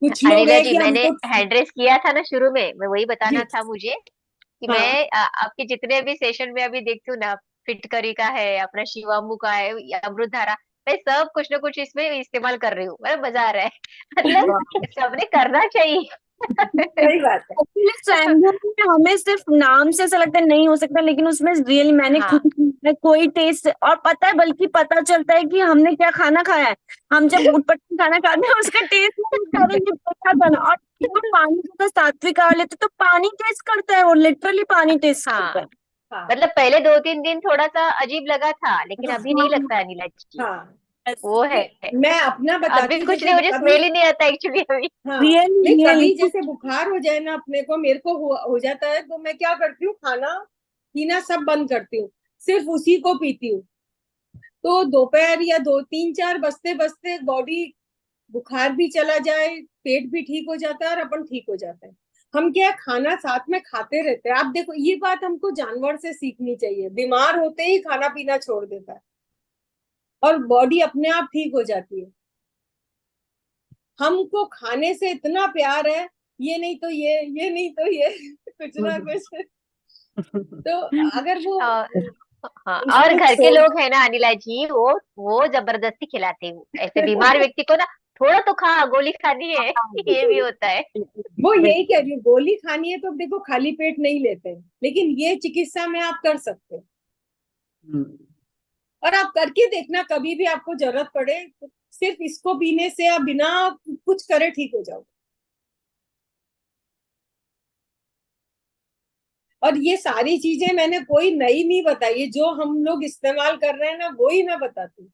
कुछ लोग अनिला है जी, कि मैंने हमको एड्रेस किया था ना शुरू में, मैं वही बताना जी था मुझे कि हाँ मैं आपके जितने भी सेशन में अभी देखती हूँ ना, फिटकरी का है, अपना शिवाम्बू का है, या अमृत धारा, मैं सब कुछ ना कुछ इसमें इस्तेमाल कर रही हूँ। मेरा मजा आ रहा है। मतलब सबने करना चाहिए। सही बात है। एक्चुअली स्वयंभू में हमें सिर्फ नाम से ऐसा लगता है नहीं हो सकता, लेकिन उसमें रियल मैंने हाँ खुद किया है, कोई टेस्ट और पता है, बल्कि पता चलता है कि हमने क्या खाना खाया है। हम जब ऊटपट खाना खाते हैं उसका टेस्ट नहीं करेंगे, पता बना। और वो पानी का सात्विक आहार लेते तो पानी टेस्ट करता है, वो लिटरली पानी टेस्ट करता है। हाँ, मतलब पहले 2-3 दिन थोड़ा सा अजीब लगा था, लेकिन अभी नहीं लगता है अनिला जी। हाँ वो है। मैं अपना बताती अभी हूँ, कुछ जैसे नहीं, मुझे कभी, स्मेल ही नहीं आता एक्चुअली अभी। हाँ रियली नहीं, कभी रियली जैसे बुखार हो जाए ना अपने को, मेरे को हो जाता है, तो मैं क्या करती हूँ, खाना पीना सब बंद करती हूँ, सिर्फ उसी को पीती हूँ। तो दोपहर या 2 3 4 बजते बजते बॉडी, बुखार भी चला जाए, पेट भी ठीक हो जाता है और अपन ठीक हो जाते हैं। हम क्या है, खाना साथ में खाते रहते हैं। आप देखो, ये बात हमको जानवर से सीखनी चाहिए, बीमार होते ही खाना पीना छोड़ देता है और बॉडी अपने आप ठीक हो जाती है। हमको खाने से इतना प्यार है, ये नहीं तो ये नहीं तो ये कुछ ना कुछ। तो अगर वो हाँ, और उसको घर के छोड़, लोग है ना अनिला जी, वो जबरदस्ती खिलाते हैं ऐसे बीमार व्यक्ति को ना, थोड़ा तो खा, गोली खानी है। ये भी होता है। वो यही कह रही हूँ, गोली खानी है तो देखो खाली पेट नहीं लेते हैं, लेकिन ये चिकित्सा में आप कर सकते हो। और आप करके देखना, कभी भी आपको जरूरत पड़े तो सिर्फ इसको पीने से आप बिना कुछ करे ठीक हो जाओगे। और ये सारी चीजें मैंने कोई नई नहीं बताई है, जो हम लोग इस्तेमाल कर रहे हैं ना, वो ही मैं बताती हूँ।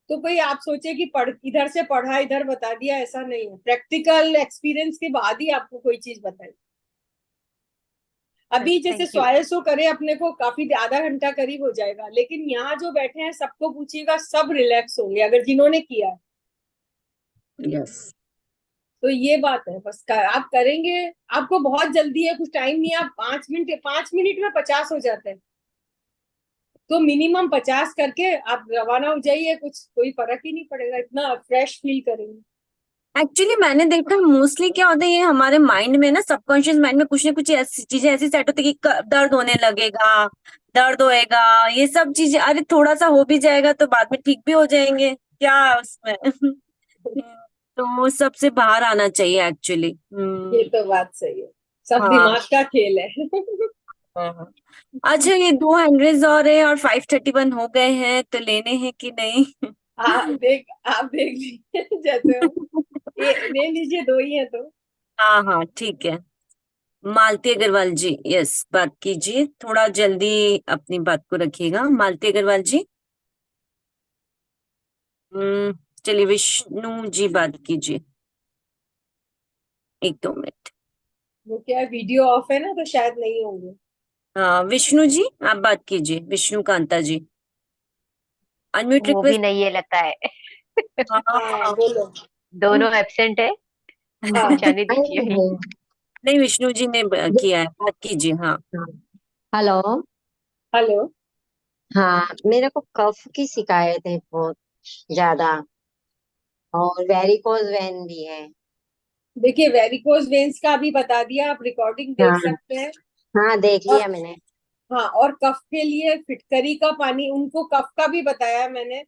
तो कोई आप सोचे कि पढ़ इधर से पढ़ा इधर बता दिया, ऐसा नहीं है। प्रैक्टिकल एक्सपीरियंस के बाद ही आपको कोई चीज बताई। अभी जैसे थैंक यू। सॉयल सो करे अपने को काफी आधा घंटा करीब हो जाएगा, लेकिन यहाँ जो बैठे हैं सबको पूछिएगा, सब रिलैक्स होंगे अगर जिन्होंने किया है। यस। तो ये बात है, बस आप करेंगे, आपको बहुत जल्दी है, कुछ टाइम नहीं है, आप 5 मिनट में 50 हो जाते हैं। तो मिनिमम 50 करके आप रवाना हो जाइए, कुछ कोई फर्क ही नहीं पड़ेगा, इतना फ्रेश फील करेंगे। एक्चुअली मैंने देखा मोस्टली क्या होता है, ये हमारे माइंड में ना, सबकॉन्शियस माइंड में कुछ ना कुछ ऐसी चीजें ऐसी सेट होती है कि दर्द होने लगेगा, दर्द होएगा, ये सब चीजें, अरे थोड़ा सा हो भी जाएगा तो बाद में ठीक भी हो जाएंगे, क्या उसमें। तो सबसे बाहर आना चाहिए एक्चुअली। ये तो बात सही है, सब हाँ दिमाग का खेल है। हाँ। अच्छा, ये 200 और है और 531 हो गए हैं, तो लेने हैं कि नहीं? आप देख लीजिए जैसे हो, ये ले लीजिए, 2 ही है तो। हाँ हाँ ठीक है। मालती अग्रवाल जी, यस, बात कीजिए, थोड़ा जल्दी अपनी बात को रखिएगा। मालती अग्रवाल जी। चलिए विष्णु जी बात कीजिए, 1 2 मिनट। वो क्या है, वीडियो ऑफ है ना, तो शायद नहीं होंगे। हाँ विष्णु जी आप बात कीजिए, विष्णु कांता जी, अनम्यूट वो भी रिक्वेस्ट। नहीं है लगता है। हाँ बोलो। दोनों एब्सेंट है, हाँ जाने दीजिए। नहीं, विष्णु जी ने किया है, बात कीजिए। हाँ हेलो। हेलो। हाँ, मेरे को कफ की शिकायत है बहुत ज्यादा, और वेरिकोज वेन भी है। देखिए, वेरिकोज वेन्स का अभी बता दिया, आप रिकॉर्डिंग देख हाँ सकते हैं। हाँ, देख और लिया मैंने। हाँ, और कफ के लिए फिटकरी का पानी, उनको कफ का भी बताया मैंने,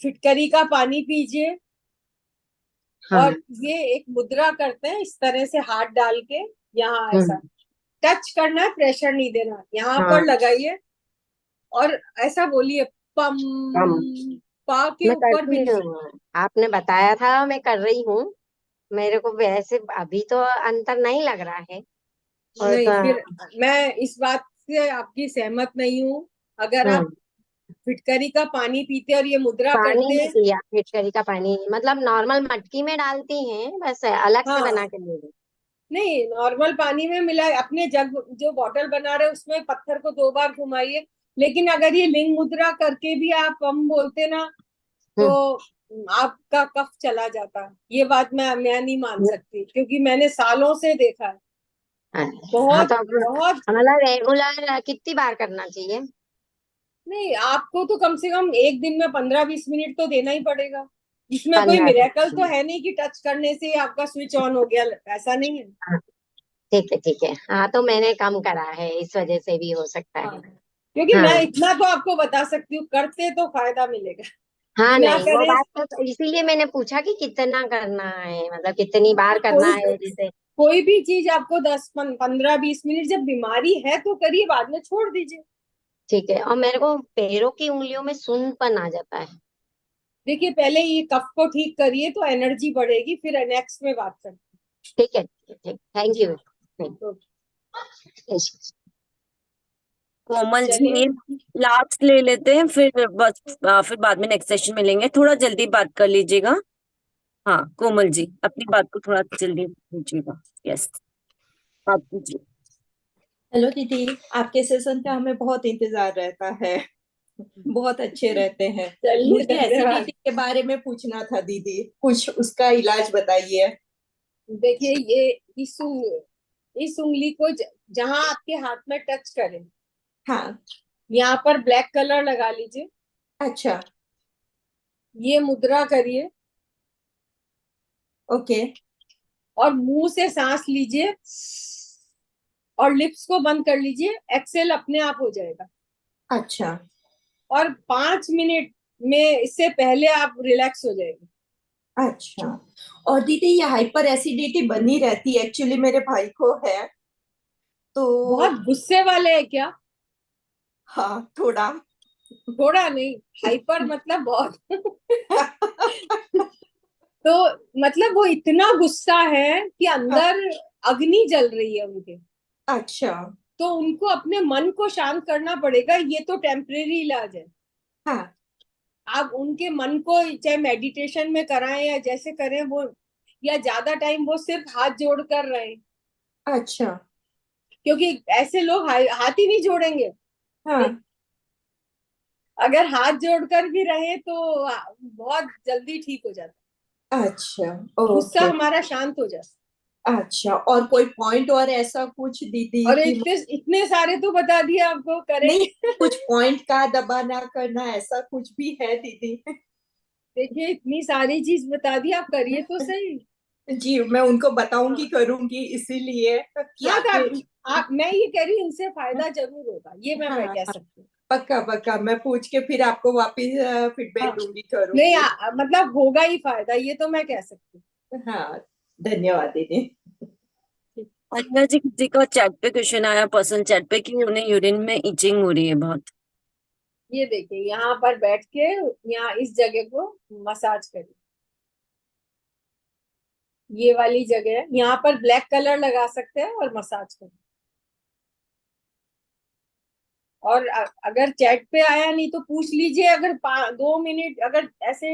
फिटकरी का पानी पीजिए। हाँ। और ये एक मुद्रा करते हैं, इस तरह से हाथ डाल के, यहाँ ऐसा हम्म। टच करना है, प्रेशर नहीं देना, यहाँ पर हाँ। लगाइए और ऐसा बोलिए, पम, हम पा के मैं ऊपर करती भेजिए। हूँ, आपने बताया था, मैं कर रही हूँ। मेरे को वैसे अभी तो अंतर नहीं लग रहा है। और नहीं, फिर मैं इस बात से आपकी सहमत नहीं हूँ। अगर आप फिटकरी का पानी पीते और ये मुद्रा पानी करते नहीं हैं। पिया, फिटकरी का पानी मतलब नॉर्मल मटकी में डालती हैं, बस अलग से बना हाँ, के ले ली। नहीं, नॉर्मल पानी में मिला अपने जग, जो बॉटल बना रहे उसमें पत्थर को 2 बार घुमाइए। लेकिन अगर ये लिंग मुद्रा करके भी आप हम बोलते ना, तो आपका कफ चला जाता। ये बात मैं नहीं मान सकती, क्योंकि मैंने सालों से देखा है। हाँ बहुत तो बहुत। मतलब रेगुलर कितनी बार करना चाहिए? नहीं, आपको तो कम से कम एक दिन में 15 20 मिनट तो देना ही पड़ेगा। इसमें कोई 15 मिरेकल तो है नहीं कि टच करने से आपका स्विच ऑन हो गया, ऐसा नहीं है। हाँ, ठीक है ठीक है। हाँ तो मैंने कम करा है, इस वजह से भी हो सकता है। क्योंकि हाँ मैं इतना तो आपको बता सकती हूँ, करते तो फायदा मिलेगा, हाँ, बिना नहीं वो करे। बात तो इसीलिए मैंने पूछा कि कितना करना है, मतलब कितनी बार करना कोई है जैसे। कोई भी चीज आपको 10 15 20 मिनट, जब बीमारी है तो करिए, बाद में छोड़ दीजिए। ठीक है। और मेरे को पैरों की उंगलियों में सूंदपन आ जाता है। देखिए, पहले ये कफ को ठीक करिए तो एनर्जी बढ़ेगी, फिर नेक्स्ट में बात करते ठीक है ठीक है, थैंक यू। हैं। तो ठीक। कोमल जी, चलिए। ये लास्ट ले लेते हैं, फिर बस फिर बाद में नेक्स्ट सेशन में लेंगे। थोड़ा जल्दी बात कर लीजिएगा। हाँ कोमल जी, अपनी बात को थोड़ा जल्दी कीजिएगा। यस, बात कीजिए। हेलो दीदी, आपके सेशन का हमें बहुत इंतजार रहता है। बहुत अच्छे रहते हैं। चलिए, मुझे धन्यवाद। एसिडिटी के बारे में पूछना था दीदी, कुछ उसका इलाज बताइए। देखिए, ये इस उंगली को जहां आपके हाथ में टच करे, हाँ। यहाँ पर ब्लैक कलर लगा लीजिए। अच्छा। ये मुद्रा करिए ओके। और मुंह से सांस लीजिए और लिप्स को बंद कर लीजिए। एक्सेल अपने आप हो जाएगा। अच्छा। और 5 मिनट में, इससे पहले आप रिलैक्स हो जाएंगे। अच्छा। और दीदी, ये हाइपर एसिडिटी बनी रहती है, एक्चुअली मेरे भाई को है तो। बहुत गुस्से वाले हैं क्या? हाँ, थोड़ा। थोड़ा नहीं, हाइपर मतलब बहुत। तो मतलब वो इतना गुस्सा है कि अंदर अग्नि जल रही है उनके। अच्छा। तो उनको अपने मन को शांत करना पड़ेगा। ये तो टेम्परेरी इलाज है। हाँ। आप उनके मन को चाहे मेडिटेशन में कराएं या जैसे करें वो, या ज्यादा टाइम वो सिर्फ हाथ जोड़ कर रहे। अच्छा। क्योंकि ऐसे लोग हाथ ही नहीं जोड़ेंगे। हाँ। अगर हाथ जोड़कर भी रहे तो बहुत जल्दी ठीक हो जाता। अच्छा। गुस्सा ओके। हमारा शांत हो जाता। अच्छा, और कोई पॉइंट और ऐसा कुछ दीदी और कि इतने सारे तो बता दिए आपको, करेंगे। नहीं, कुछ पॉइंट का दबाना करना ऐसा कुछ भी है दीदी? देखिए, इतनी सारी चीज बता दी, आप करिए तो सही। जी, मैं उनको बताऊंगी, करूंगी, इसीलिए कि हाँ, आपके। मैं ये कह रही हूँ, इनसे फायदा जरूर होगा, ये मैं हाँ, कह सकती हूँ। पक्का पक्का, मैं पूछ के फिर आपको वापिस फीडबैक हाँ। दूंगी, करूंगी। नहीं, मतलब होगा ही फायदा, ये तो मैं कह सकती हूँ। हाँ, धन्यवाद दीदी। अन्या जी, किसी का चैट पे क्वेश्चन आया, पर्सनल चैट पे, कि उन्हें यूरिन में इचिंग हो रही है बहुत। ये देखिए, यहाँ पर बैठ के यहाँ इस जगह को मसाज करिए। ये वाली जगह है, यहाँ पर ब्लैक कलर लगा सकते हैं और मसाज करिए। और अगर चैट पे आया नहीं तो पूछ लीजिए। अगर 2 मिनट, अगर ऐसे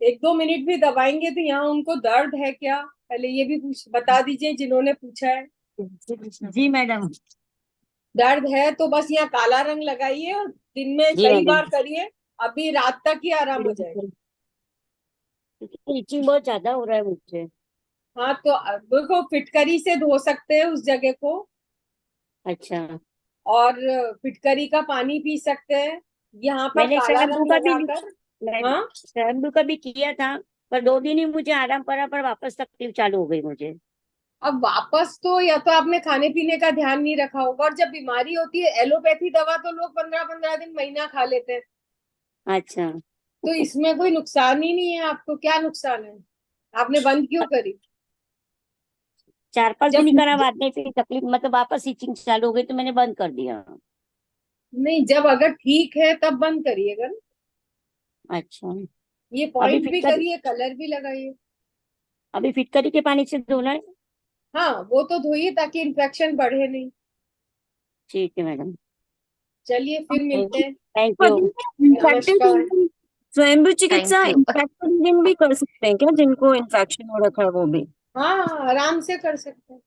1-2 मिनट भी दबाएंगे तो यहाँ उनको दर्द है क्या, पहले ये भी बता दीजिए जिन्होंने पूछा है। जी मैडम। दर्द है तो बस यहाँ काला रंग लगाइए और दिन में जी कई मैडम। बार करिए। अभी रात तक ही आराम हो जाएगा। इचिंग बहुत ज्यादा हो रहा है मुझे। हाँ, तो देखो, फिटकरी से धो सकते हैं उस जगह को। अच्छा। और फिटकरी का पानी पी सकते हैं, यहाँ पर मैंने काला शैम्पू रंग का भी लगाकर। हाँ, शैम्पू का भी किया था, पर 2 दिन ही मुझे आराम पड़ा, पर वापस तकलीफ चालू हो गई मुझे। अब वापस तो या तो आपने खाने पीने का ध्यान नहीं रखा होगा। और जब बीमारी होती है, एलोपैथी दवा तो लोग 15-15 दिन, महीना खा लेते हैं। अच्छा। तो इसमें कोई नुकसान ही नहीं है। आपको क्या नुकसान है? आपने बंद क्यों करी? 4-5 जब दिन करा, बाद में फिर तकलीफ मतलब वापस इचिंग चालू हो गई, तो मैंने बंद कर दिया। नहीं, जब अगर ठीक है तब बंद करिएगा ना। अच्छा। ये अभी पॉइंट भी फिटकरी करिए, कलर भी लगाइए। अभी फिटकरी के पानी से धोना है? हाँ, वो तो धोइए ताकि इन्फेक्शन बढ़े नहीं। ठीक है मैडम। चलिए, फिर मिलते हैं। Thank you. नमस्कार। स्वयंभू चिकित्सा थैंक यू। इन्फेक्शन भी कर सकते हैं क्या, जिनको इन्फेक्शन हो रखा है वो भी? हाँ, आराम से कर सकते हैं।